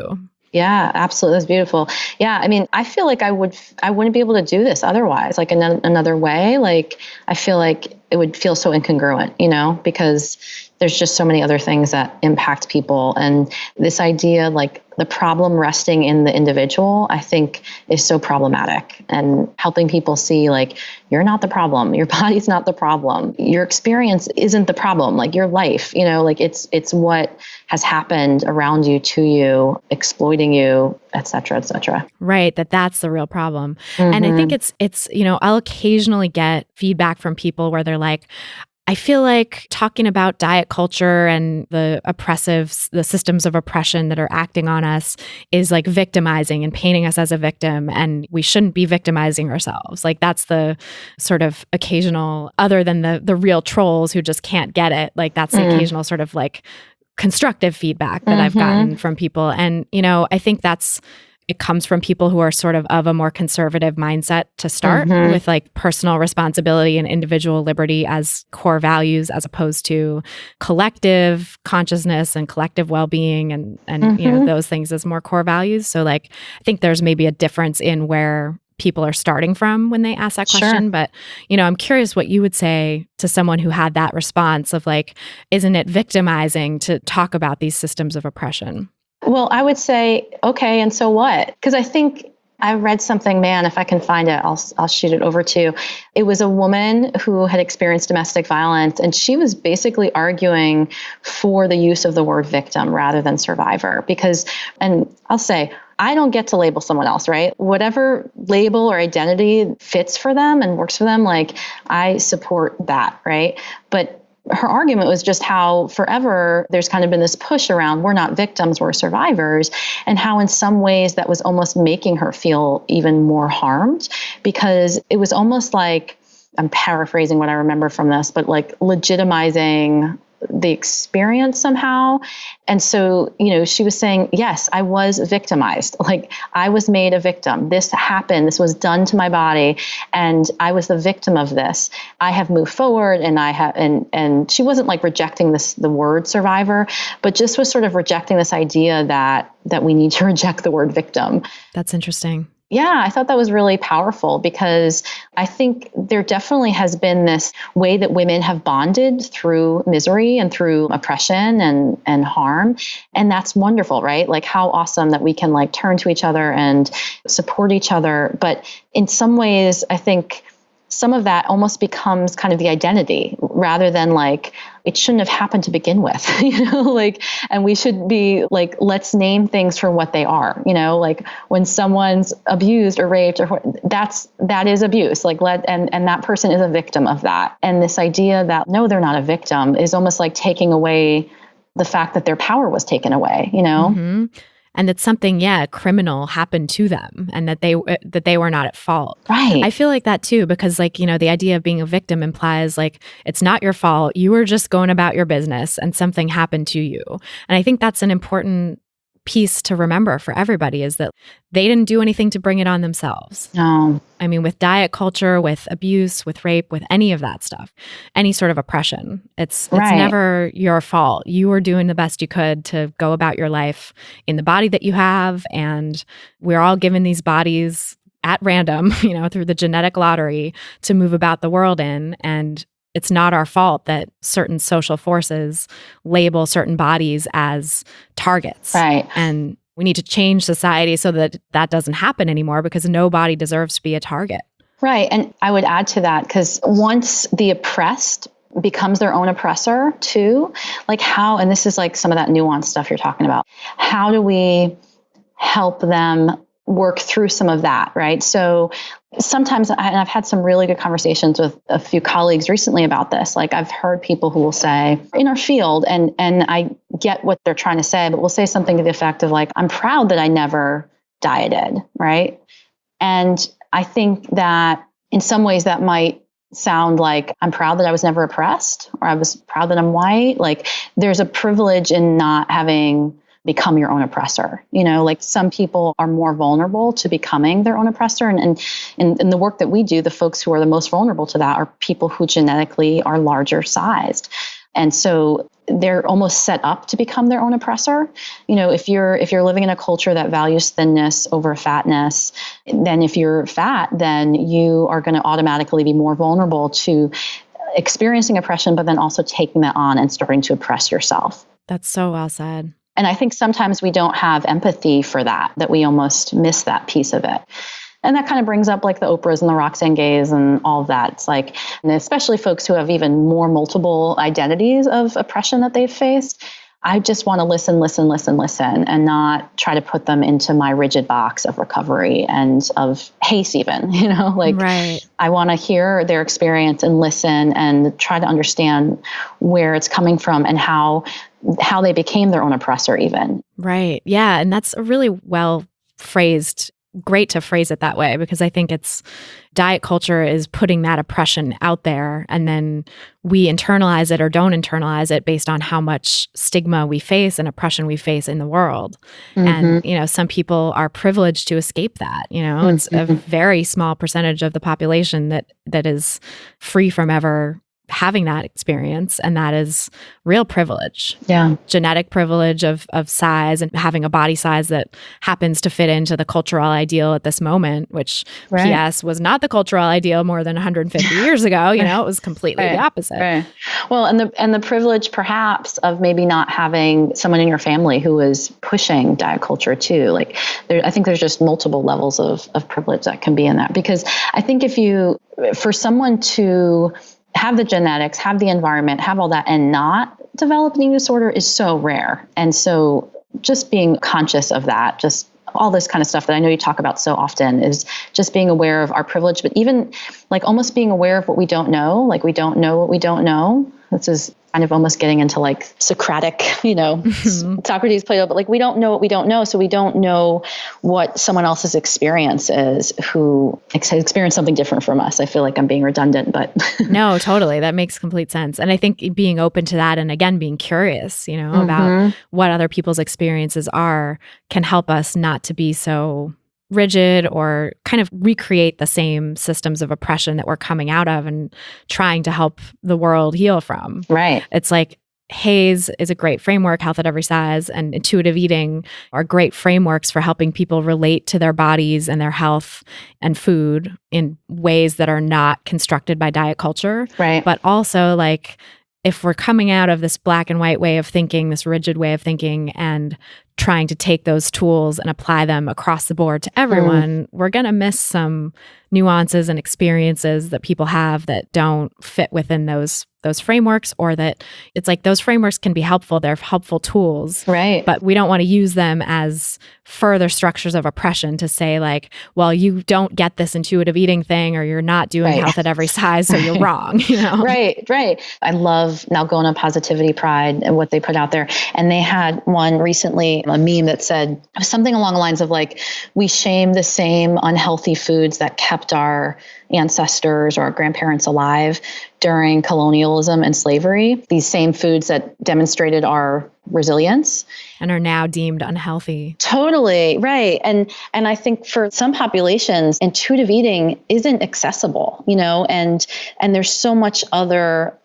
S3: Yeah, absolutely. That's beautiful. Yeah. I feel like I wouldn't be able to do this otherwise, like another way. Like, I feel like it would feel so incongruent, because there's just so many other things that impact people. And this idea, like the problem resting in the individual, I think is so problematic, and helping people see like, you're not the problem. Your body's not the problem. Your experience isn't the problem. Like your life, like it's what has happened around you, to you, exploiting you, et cetera, et cetera.
S1: Right. That's the real problem. And I think it's, I'll occasionally get feedback from people where they're like, I feel like talking about diet culture and the systems of oppression that are acting on us is like victimizing and painting us as a victim, and we shouldn't be victimizing ourselves. Like that's the sort of occasional, other than the real trolls who just can't get it, like that's the occasional sort of like constructive feedback that I've gotten from people. And, I think it comes from people who are sort of a more conservative mindset to start with, like personal responsibility and individual liberty as core values, as opposed to collective consciousness and collective well-being and those things as more core values. So like, I think there's maybe a difference in where people are starting from when they ask that question. But, I'm curious what you would say to someone who had that response of like, isn't it victimizing to talk about these systems of oppression?
S3: Well, I would say, okay, and so what? Because I think I read something, man, if I can find it, I'll shoot it over to you. It was a woman who had experienced domestic violence, and she was basically arguing for the use of the word victim rather than survivor. Because, and I'll say, I don't get to label someone else, right? Whatever label or identity fits for them and works for them, like I support that, right? But her argument was just how forever there's kind of been this push around, we're not victims, we're survivors, and how in some ways that was almost making her feel even more harmed, because it was almost like, I'm paraphrasing what I remember from this, but like legitimizing the experience somehow. And so, she was saying, yes, I was victimized. Like I was made a victim. This happened. This was done to my body. And I was the victim of this. I have moved forward, and and she wasn't like rejecting the word survivor, but just was sort of rejecting this idea that we need to reject the word victim.
S1: That's interesting.
S3: Yeah, I thought that was really powerful, because I think there definitely has been this way that women have bonded through misery and through oppression and harm. And that's wonderful, right? Like how awesome that we can like turn to each other and support each other. But in some ways, I think some of that almost becomes kind of the identity rather than like, it shouldn't have happened to begin with, and we should be like, let's name things for what they are, like when someone's abused or raped or that is abuse, and that person is a victim of that. And this idea that no, they're not a victim is almost like taking away the fact that their power was taken away,
S1: Mm-hmm. And that something, criminal happened to them and that they were not at fault.
S3: Right.
S1: I feel like that too, because the idea of being a victim implies it's not your fault. You were just going about your business and something happened to you. And I think that's an important piece to remember for everybody, is that they didn't do anything to bring it on themselves.
S3: No.
S1: I mean, with diet culture, with abuse, with rape, with any of that stuff, any sort of oppression, it's never your fault. You were doing the best you could to go about your life in the body that you have. And we're all given these bodies at random, through the genetic lottery to move about the world in. And it's not our fault that certain social forces label certain bodies as targets.
S3: Right.
S1: And we need to change society so that that doesn't happen anymore, because nobody deserves to be a target.
S3: Right. And I would add to that, because once the oppressed becomes their own oppressor too, and this is some of that nuanced stuff you're talking about, how do we help them work through some of that, right? So sometimes, and I've had some really good conversations with a few colleagues recently about this. I've heard people who will say in our field, and I get what they're trying to say, but will say something to the effect of I'm proud that I never dieted, right? And I think that in some ways that might sound like I'm proud that I was never oppressed, or I was proud that I'm white. There's a privilege in not having become your own oppressor. Some people are more vulnerable to becoming their own oppressor. And in the work that we do, the folks who are the most vulnerable to that are people who genetically are larger sized. And so they're almost set up to become their own oppressor. If you're living in a culture that values thinness over fatness, then if you're fat, then you are going to automatically be more vulnerable to experiencing oppression, but then also taking that on and starting to oppress yourself.
S1: That's so well said.
S3: And I think sometimes we don't have empathy for that we almost miss that piece of it. And that kind of brings up the Oprahs and the Roxane Gays and all of that. It's and especially folks who have even more multiple identities of oppression that they've faced. I just want to listen, and not try to put them into my rigid box of recovery and of HACE even,
S1: Right.
S3: I want to hear their experience and listen and try to understand where it's coming from and how they became their own oppressor even.
S1: Right. Yeah. And that's a really well phrased, great to phrase it that way, because I think diet culture is putting that oppression out there, and then we internalize it or don't internalize it based on how much stigma we face and oppression we face in the world. Mm-hmm. And, some people are privileged to escape that. It's a very small percentage of the population that is free from ever having that experience, and that is real privilege.
S3: Yeah.
S1: Genetic privilege of size and having a body size that happens to fit into the cultural ideal at this moment, which P.S. was not the cultural ideal more than 150 years ago. It was completely the opposite.
S3: Right. Well, and the privilege perhaps of maybe not having someone in your family who was pushing diet culture too. I think there's just multiple levels of privilege that can be in that, because I think for someone to have the genetics, have the environment, have all that, and not develop an eating disorder is so rare. And so just being conscious of that, just all this kind of stuff that I know you talk about so often, is just being aware of our privilege, but even almost being aware of what we don't know. We don't know what we don't know. This is kind of almost getting into Socratic, Socrates, Plato, but we don't know what we don't know. So we don't know what someone else's experience is who experienced something different from us. I feel like I'm being redundant, but.
S1: No, totally. That makes complete sense. And I think being open to that, and again, being curious, about what other people's experiences are, can help us not to be so rigid or kind of recreate the same systems of oppression that we're coming out of and trying to help the world heal from.
S3: Right.
S1: It's HAES is a great framework, Health at Every Size, and intuitive eating are great frameworks for helping people relate to their bodies and their health and food in ways that are not constructed by diet culture.
S3: Right.
S1: But also if we're coming out of this black and white way of thinking, this rigid way of thinking, and trying to take those tools and apply them across the board to everyone, we're going to miss some nuances and experiences that people have that don't fit within those frameworks, or that it's like those frameworks can be helpful. They're helpful tools,
S3: right?
S1: But we don't want to use them as further structures of oppression to say like, well, you don't get this intuitive eating thing, or you're not doing health at every size, so you're wrong, you know?
S3: Right. I love Nalgona Positivity Pride and what they put out there. And they had one recently, a meme that said something along the lines of like, we shame the same unhealthy foods that kept our ancestors or our grandparents alive during colonialism and slavery, these same foods that demonstrated our resilience.
S1: And are now deemed unhealthy.
S3: Totally, right. And I think for some populations, intuitive eating isn't accessible, you know, and there's so much other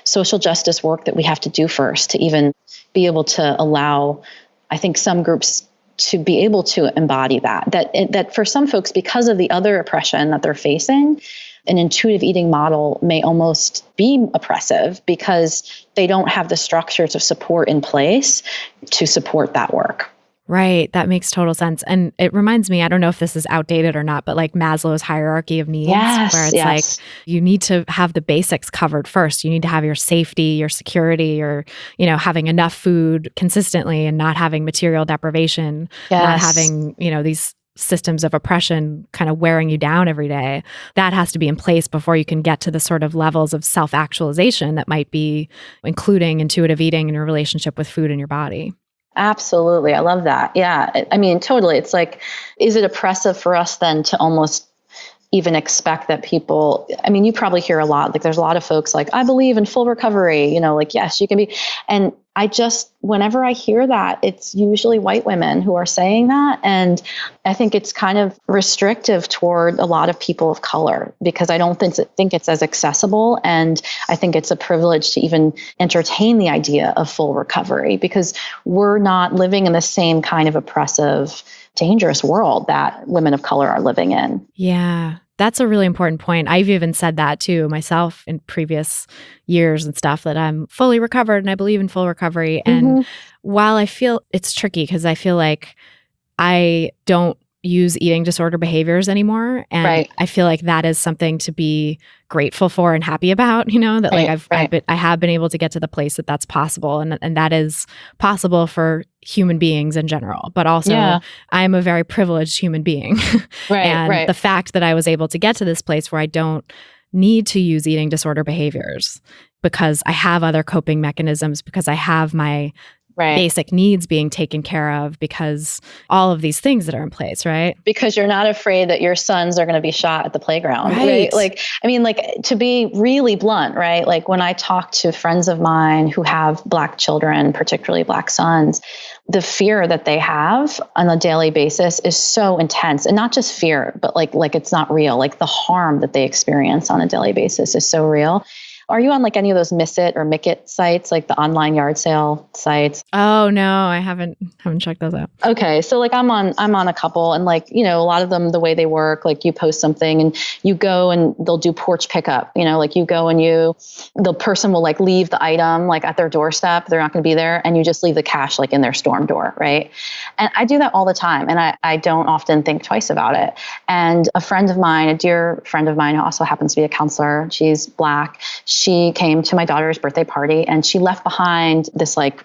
S3: social justice work that we have to do first to even be able to allow, I think, some groups to be able to embody that for some folks, because of the other oppression that they're facing, an intuitive eating model may almost be oppressive because they don't have the structures of support in place to support that work.
S1: Right. That makes total sense. And it reminds me, I don't know if this is outdated or not, but like Maslow's hierarchy of needs, where it's like, you need to have the basics covered first. You need to have your safety, your security, your, you know, having enough food consistently and not having material deprivation, not having, you know, these systems of oppression kind of wearing you down every day. That has to be in place before you can get to the sort of levels of self-actualization that might be including intuitive eating in your relationship with food in your body.
S3: Absolutely. I love that. Yeah. I mean, totally. It's like, is it oppressive for us then to almost even expect that people, I mean, you probably hear a lot, like there's a lot of folks like, I believe in full recovery, you know, like, yes, you can be. And whenever I hear that, it's usually white women who are saying that. And I think it's kind of restrictive toward a lot of people of color, because I don't think it's as accessible. And I think it's a privilege to even entertain the idea of full recovery, because we're not living in the same kind of oppressive, dangerous world that women of color are living in.
S1: Yeah. That's a really important point. I've even said that too myself in previous years and stuff, that I'm fully recovered and I believe in full recovery. And while I feel it's tricky, because I feel like I don't use eating disorder behaviors anymore. And I feel like that is something to be grateful for and happy about, you know, that like I have been able to get to the place that that's possible. And that is possible for human beings in general, but also I'm a very privileged human being. And the fact that I was able to get to this place where I don't need to use eating disorder behaviors because I have other coping mechanisms, because I have my basic needs being taken care of, because all of these things that are in place, right?
S3: Because you're not afraid that your sons are going to be shot at the playground, right? Like, I mean, like, to be really blunt, right? Like when I talk to friends of mine who have Black children, particularly Black sons, the fear that they have on a daily basis is so intense, and not just fear, but like it's not real. Like the harm that they experience on a daily basis is so real. Are you on like any of those Miss It or Mick It sites, like the online yard sale sites?
S1: Oh no, I haven't checked those out. Okay.
S3: So like I'm on a couple, and like, you know, a lot of them, the way they work, like you post something and you go and they'll do porch pickup, you know, like you go and the person will like leave the item like at their doorstep. They're not going to be there. And you just leave the cash like in their storm door. Right. And I do that all the time. And I don't often think twice about it. And a friend of mine, a dear friend of mine who also happens to be a counselor, she's Black. She came to my daughter's birthday party and she left behind this like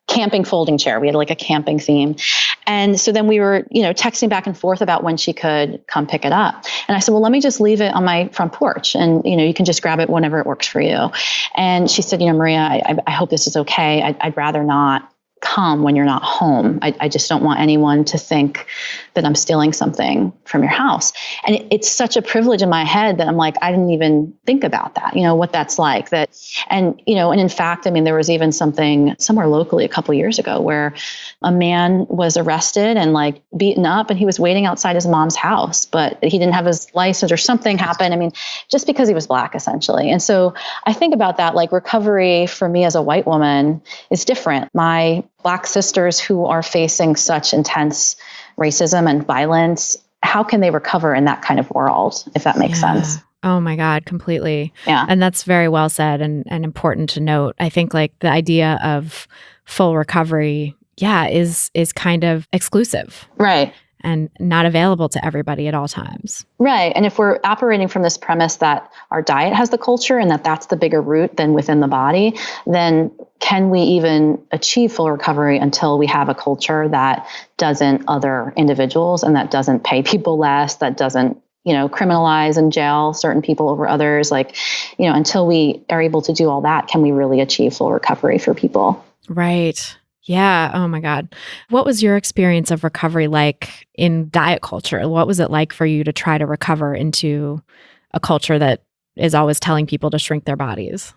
S3: camping folding chair. We had like a camping theme. And so then we were, you know, texting back and forth about when she could come pick it up. And I said, well, let me just leave it on my front porch and, you know, you can just grab it whenever it works for you. And she said, you know, Maria, I hope this is okay. I'd rather not come when you're not home. I just don't want anyone to think that I'm stealing something from your house. And it's such a privilege in my head that I'm like, I didn't even think about that, you know, what that's like that. And, you know, and in fact, I mean, there was even something somewhere locally a couple of years ago where a man was arrested and like beaten up and he was waiting outside his mom's house, but he didn't have his license or something happened. I mean, just because he was Black essentially. And so I think about that, like recovery for me as a white woman is different. My Black sisters who are facing such intense racism and violence, how can they recover in that kind of world, if that makes sense?
S1: Oh my God, completely.
S3: Yeah.
S1: And that's very well said and important to note. I think like the idea of full recovery, is kind of exclusive.
S3: Right.
S1: And not available to everybody at all times.
S3: Right. And if we're operating from this premise that our diet has the culture and that that's the bigger root than within the body, then can we even achieve full recovery until we have a culture that doesn't other individuals and that doesn't pay people less, that doesn't criminalize and jail certain people over others? Until we are able to do all that, can we really achieve full recovery for people?
S1: Right. Yeah. Oh my God. What was your experience of recovery like in diet culture? What was it like for you to try to recover into a culture that is always telling people to shrink their bodies?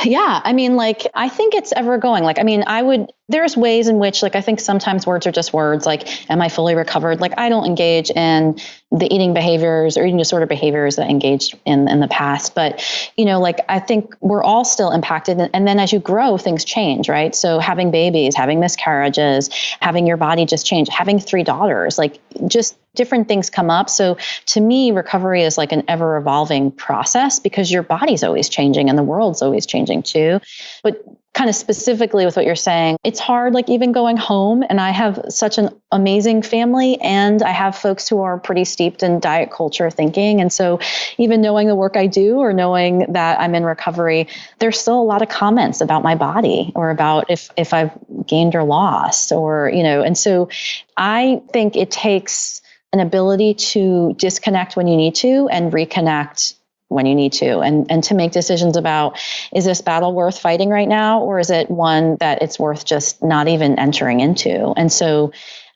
S3: Yeah. I think it's ever going. There's ways in which, I think sometimes words are just words. Am I fully recovered? I don't engage in the eating behaviors or eating disorder behaviors that I engaged in the past. But, I think we're all still impacted. And then as you grow, things change, right? So having babies, having miscarriages, having your body just change, having 3 daughters, just different things come up. So to me, recovery is an ever evolving process because your body's always changing and the world's always changing too. But kind of specifically with what you're saying, it's hard, even going home. And I have such an amazing family and I have folks who are pretty steeped in diet culture thinking. And so even knowing the work I do or knowing that I'm in recovery, there's still a lot of comments about my body or about if I've gained or lost and so I think it takes an ability to disconnect when you need to and reconnect when you need to, and to make decisions about, is this battle worth fighting right now? Or is it one that it's worth just not even entering into? And so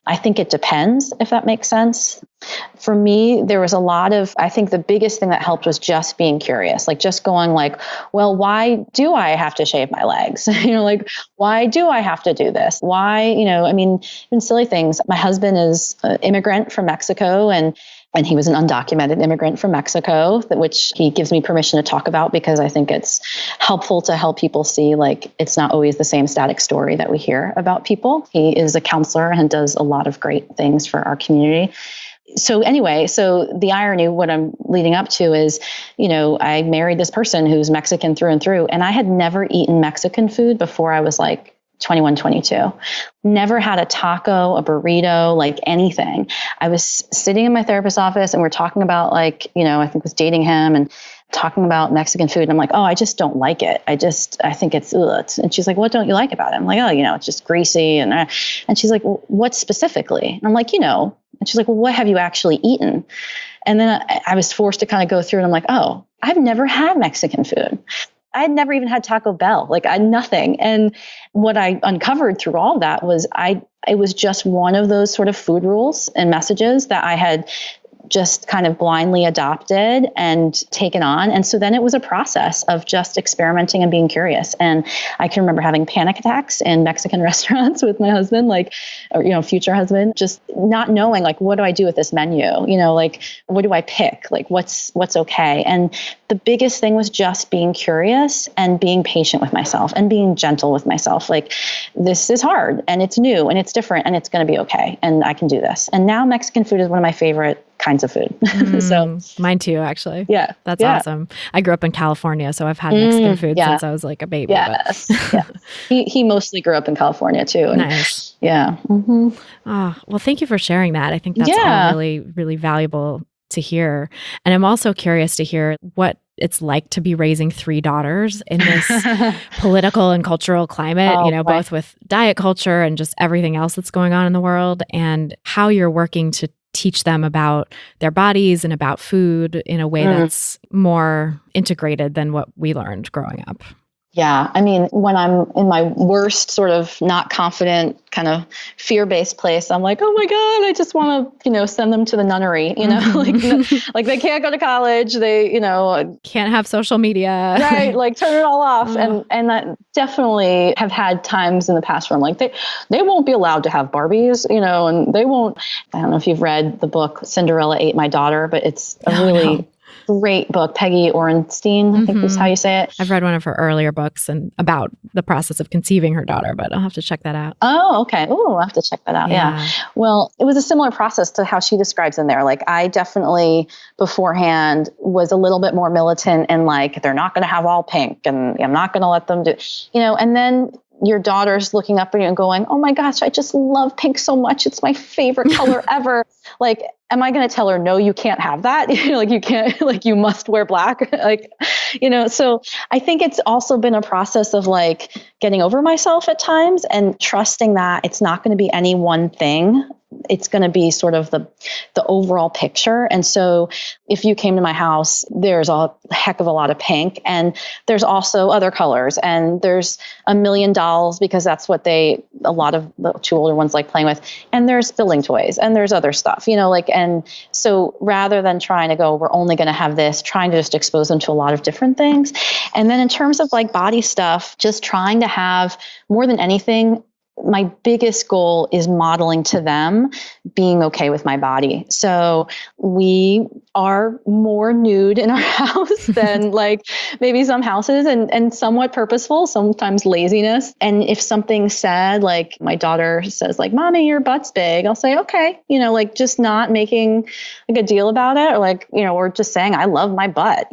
S3: I think it depends, if that makes sense. For me, there was I think the biggest thing that helped was just being curious, just going well, why do I have to shave my legs? Why do I have to do this? Why, even silly things. My husband is an immigrant from Mexico and he was an undocumented immigrant from Mexico, which he gives me permission to talk about because I think it's helpful to help people see it's not always the same static story that we hear about people. He is a counselor and does a lot of great things for our community. So anyway, the irony, what I'm leading up to is, I married this person who's Mexican through and through, and I had never eaten Mexican food before I was 21, 22. Never had a taco, a burrito, anything. I was sitting in my therapist's office and we're talking about I think was dating him and talking about Mexican food. And I'm oh, I just don't like it. I think it's, ugh. And she's what don't you like about it? I'm oh, it's just greasy. And she's well, what specifically? And I'm and she's well, what have you actually eaten? And then I was forced to kind of go through and I'm oh, I've never had Mexican food. I had never even had Taco Bell, I had nothing. And what I uncovered through all of that was it was just one of those sort of food rules and messages that I had just kind of blindly adopted and taken on. And so then it was a process of just experimenting and being curious. And I can remember having panic attacks in Mexican restaurants with my husband, future husband, just not knowing, what do I do with this menu? What do I pick? What's okay? And the biggest thing was just being curious and being patient with myself and being gentle with myself. This is hard and it's new and it's different and it's going to be okay. And I can do this. And now Mexican food is one of my favorite kinds of food. So
S1: mine too, actually.
S3: Yeah.
S1: That's awesome. I grew up in California, so I've had Mexican food since I was a baby.
S3: Yes. Yes. He mostly grew up in California too. And
S1: nice.
S3: Yeah. Mm-hmm.
S1: Oh, well, thank you for sharing that. I think that's all really, really valuable to hear. And I'm also curious to hear what it's like to be raising 3 daughters in this political and cultural climate, both with diet culture and just everything else that's going on in the world, and how you're working to teach them about their bodies and about food in a way that's more integrated than what we learned growing up.
S3: Yeah. When I'm in my worst sort of not confident, kind of fear-based place, I'm oh my God, I just want to, send them to the nunnery, they can't go to college. They,
S1: can't have social media.
S3: Right. Turn it all off. And I definitely have had times in the past where I'm they won't be allowed to have Barbies, and they won't. I don't know if you've read the book Cinderella Ate My Daughter, but it's a really Great book, Peggy Orenstein, I think is how you say it.
S1: I've read one of her earlier books and about the process of conceiving her daughter, but I'll have to check that out.
S3: Oh, okay. Oh, I'll have to check that out. Yeah. Well, it was a similar process to how she describes in there. Like, I definitely beforehand was a little bit more militant and like, they're not going to have all pink and I'm not going to let them do, and then your daughter's looking up at you and going, oh my gosh, I just love pink so much. It's my favorite color ever. Like, am I going to tell her, no, you can't have that? Like, you can't, like, you must wear black. Like, so I think it's also been a process of like getting over myself at times and trusting that it's not going to be any one thing. It's going to be sort of the overall picture. And so if you came to my house, there's a heck of a lot of pink, and there's also other colors, and there's a million dolls because that's what a lot of the two older ones like playing with. And there's building toys and there's other stuff, and so rather than trying to go, we're only going to have this, trying to just expose them to a lot of different things. And then in terms of like body stuff, just trying to have more than anything, my biggest goal is modeling to them being okay with my body. So we are more nude in our house than like maybe some houses, and somewhat purposeful, sometimes laziness. And if something's said, like my daughter says like, Mommy, your butt's big, I'll say, okay, like just not making like a deal about it, or like, or just saying, I love my butt,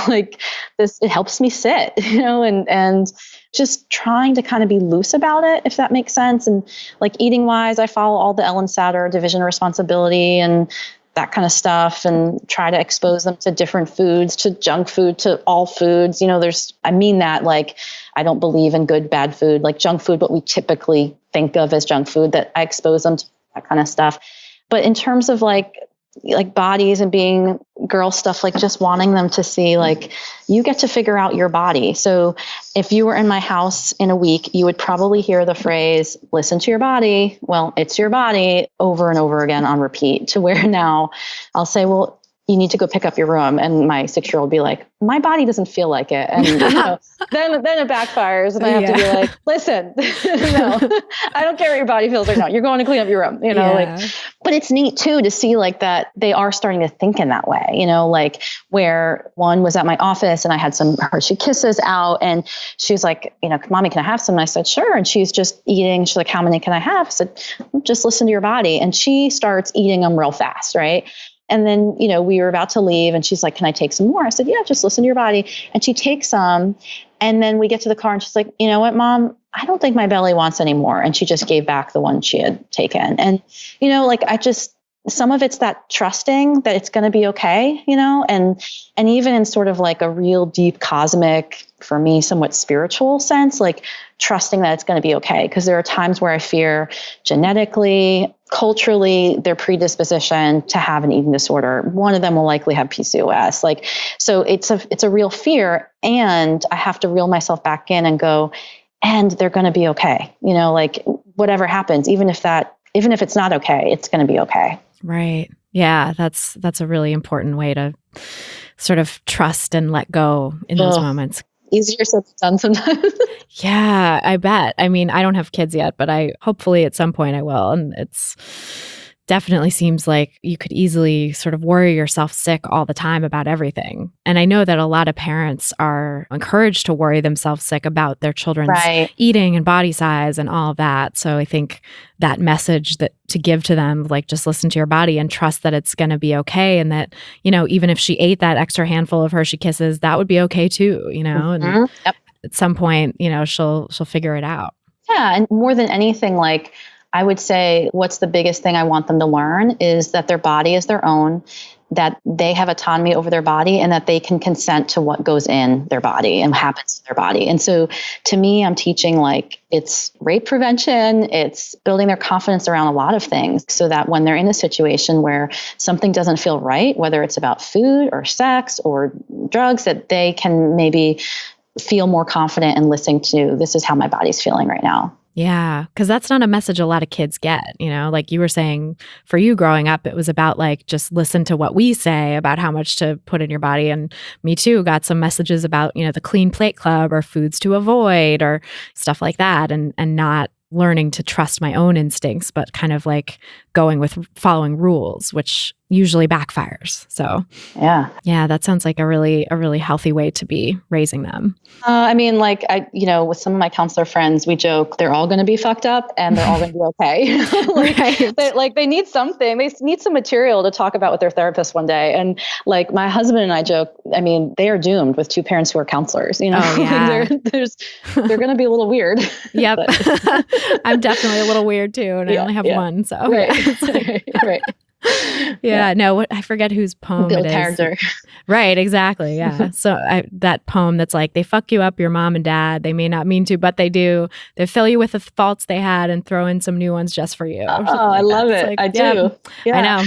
S3: like this, it helps me sit, and just trying to kind of be loose about it, if that makes sense. And like eating wise, I follow all the Ellen Satter division of responsibility and that kind of stuff, and try to expose them to different foods, to junk food, to all foods. I mean that like, I don't believe in good, bad food, like junk food, what we typically think of as junk food, that I expose them to that kind of stuff. But in terms of like bodies and being girl stuff, like just wanting them to see, like, you get to figure out your body. So if you were in my house in a week, you would probably hear the phrase, listen to your body. Well, it's your body, over and over again on repeat, to where now I'll say, well, you need to go pick up your room. And my 6-year-old will be like, my body doesn't feel like it. And then it backfires. And I have to be like, listen, no, I don't care what your body feels right now. You're going to clean up your room, but it's neat too, to see like that they are starting to think in that way, like where one was at my office and I had some Hershey Kisses out, and she was like, Mommy, can I have some? And I said, sure. And she's just eating. She's like, how many can I have? I said, just listen to your body. And she starts eating them real fast. Right. And then, we were about to leave and she's like, can I take some more? I said, yeah, just listen to your body. And she takes some. And then we get to the car and she's like, you know what, Mom, I don't think my belly wants any more. And she just gave back the one she had taken. And, some of it's that trusting that it's going to be okay, and even in sort of like a real deep cosmic, for me, somewhat spiritual sense, like trusting that it's going to be okay. Because there are times where I fear genetically, culturally, their predisposition to have an eating disorder. One of them will likely have PCOS. So it's a real fear, and I have to reel myself back in and go, and they're going to be okay. Whatever happens, even if it's not okay, it's going to be okay.
S1: Right. Yeah. That's a really important way to sort of trust and let go in those moments.
S3: Easier said than done sometimes.
S1: Yeah, I bet. I mean, I don't have kids yet, but hopefully at some point I will. And it's definitely seems like you could easily sort of worry yourself sick all the time about everything. And I know that a lot of parents are encouraged to worry themselves sick about their children's eating and body size and all of that. So I think that message that to give to them, like, just listen to your body and trust that it's going to be okay. And that, even if she ate that extra handful of Hershey Kisses, that would be okay too, and at some point, she'll figure it out.
S3: Yeah. And more than anything, like, I would say what's the biggest thing I want them to learn is that their body is their own, that they have autonomy over their body, and that they can consent to what goes in their body and happens to their body. And so to me, I'm teaching like it's rape prevention, it's building their confidence around a lot of things, so that when they're in a situation where something doesn't feel right, whether it's about food or sex or drugs, that they can maybe feel more confident in listening to, this is how my body's feeling right now.
S1: Yeah, because that's not a message a lot of kids get, like you were saying, for you growing up, it was about like, just listen to what we say about how much to put in your body. And me too, got some messages about, the Clean Plate Club or foods to avoid or stuff like that. And not learning to trust my own instincts, but kind of like going with following rules, which usually backfires. So yeah, that sounds like a really healthy way to be raising them.
S3: I mean, like with some of my counselor friends, we joke they're all going to be fucked up and they're all going to be okay. They need something. They need some material to talk about with their therapist one day. And like my husband and I joke, I mean, they are doomed with two parents who are counselors. You know, they're going to be a little weird.
S1: Yep, I'm definitely a little weird too, and I only have one. So
S3: right.
S1: Yeah, no, I forget whose poem it is.
S3: Character.
S1: Right, exactly. Yeah. So that poem that's like, they fuck you up, your mom and dad. They may not mean to, but they do. They fill you with the faults they had and throw in some new ones just for you.
S3: Oh, I love it. Like, I do. Yeah.
S1: I know.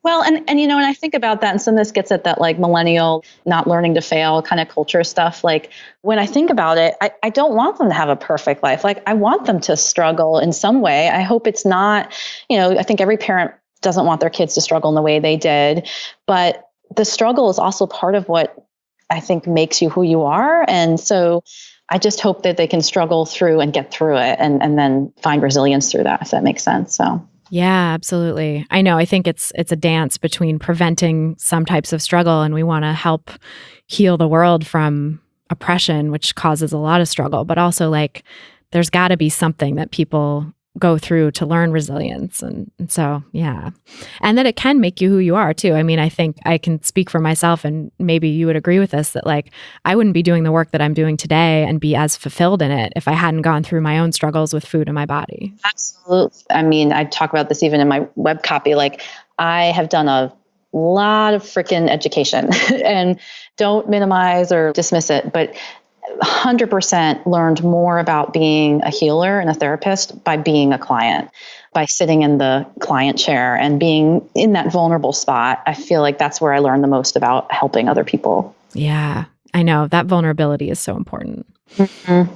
S3: Well, and when I think about that, and some of this gets at that like millennial not learning to fail kind of culture stuff. Like when I think about it, I don't want them to have a perfect life. Like I want them to struggle in some way. I hope it's not, I think every parent doesn't want their kids to struggle in the way they did, but the struggle is also part of what I think makes you who you are. And so I just hope that they can struggle through and get through it and then find resilience through that, if that makes sense. So.
S1: Yeah, absolutely. I know. I think it's a dance between preventing some types of struggle, and we want to help heal the world from oppression, which causes a lot of struggle, but also like there's got to be something that people go through to learn resilience. And so, yeah. And that it can make you who you are too. I mean, I think I can speak for myself, and maybe you would agree with this, that like, I wouldn't be doing the work that I'm doing today and be as fulfilled in it if I hadn't gone through my own struggles with food in my body.
S3: Absolutely. I mean, I talk about this even in my web copy. Like I have done a lot of freaking education and don't minimize or dismiss it, but 100% learned more about being a healer and a therapist by being a client, by sitting in the client chair and being in that vulnerable spot. I feel like that's where I learned the most about helping other people.
S1: Yeah, I know. That vulnerability is so important.
S3: Mm-hmm.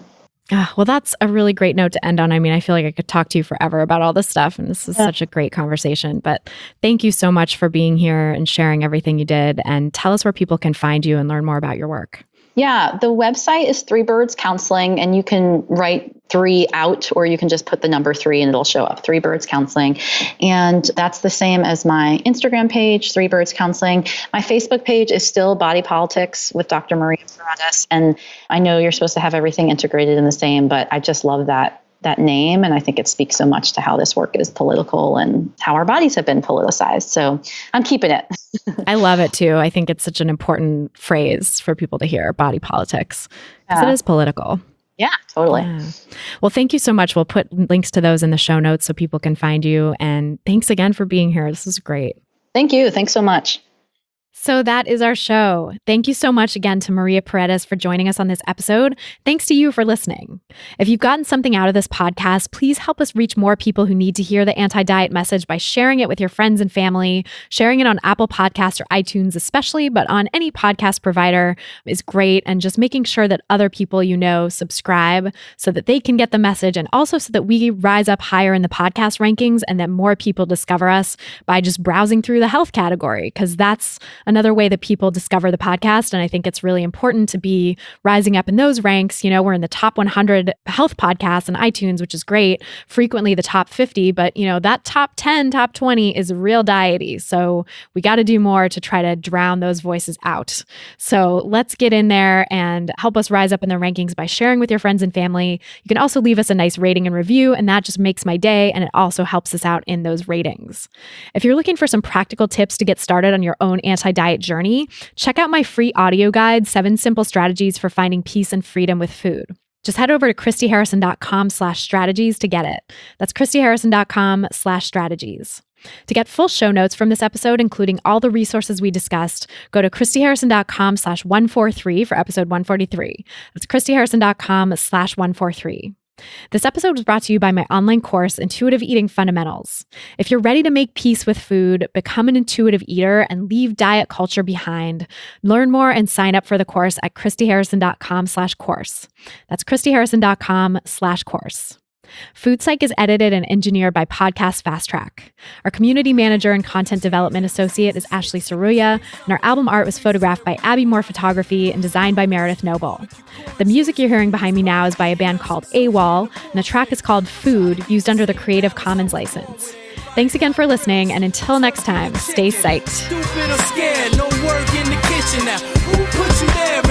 S1: Well, that's a really great note to end on. I mean, I feel like I could talk to you forever about all this stuff, and this is such a great conversation. But thank you so much for being here and sharing everything you did. And tell us where people can find you and learn more about your work.
S3: Yeah, the website is 3 Birds Counseling, and you can write 3 out, or you can just put the number 3 and it'll show up, 3 Birds Counseling. And that's the same as my Instagram page, 3 Birds Counseling. My Facebook page is still Body Politics with Dr. Maria Paredes. And I know you're supposed to have everything integrated in the same, but I just love that name. And I think it speaks so much to how this work is political and how our bodies have been politicized. So I'm keeping it.
S1: I love it too. I think it's such an important phrase for people to hear, body politics, because it is political.
S3: Yeah, totally.
S1: Yeah. Well, thank you so much. We'll put links to those in the show notes so people can find you. And thanks again for being here. This is great.
S3: Thank you. Thanks so much.
S1: So that is our show. Thank you so much again to Maria Paredes for joining us on this episode. Thanks to you for listening. If you've gotten something out of this podcast, please help us reach more people who need to hear the anti-diet message by sharing it with your friends and family. Sharing it on Apple Podcasts or iTunes especially, but on any podcast provider is great. And just making sure that other people you know subscribe so that they can get the message, and also so that we rise up higher in the podcast rankings and that more people discover us by just browsing through the health category, because that's another way that people discover the podcast. And I think it's really important to be rising up in those ranks. You know, we're in the top 100 health podcasts on iTunes, which is great, frequently the top 50, but you know, that top 10, top 20 is real diety. So we got to do more to try to drown those voices out. So let's get in there and help us rise up in the rankings by sharing with your friends and family. You can also leave us a nice rating and review, and that just makes my day. And it also helps us out in those ratings. If you're looking for some practical tips to get started on your own anti-diet journey, check out my free audio guide, 7 Simple Strategies for Finding Peace and Freedom with Food. Just head over to christyharrison.com/strategies to get it. That's christyharrison.com/strategies. To get full show notes from this episode, including all the resources we discussed, go to christyharrison.com/143 for episode 143. That's christyharrison.com/143. This episode was brought to you by my online course, Intuitive Eating Fundamentals. If you're ready to make peace with food, become an intuitive eater, and leave diet culture behind, learn more and sign up for the course at christyharrison.com/course. That's christyharrison.com/course. Food Psych is edited and engineered by Podcast Fast Track. Our community manager and content development associate is Ashley Saruya, and our album art was photographed by Abby Moore Photography and designed by Meredith Noble. The music you're hearing behind me now is by a band called AWOL, and the track is called Food, used under the Creative Commons license. Thanks again for listening, and until next time, stay psyched.
S2: Stupid or scared, no work in the kitchen now. Who put you there?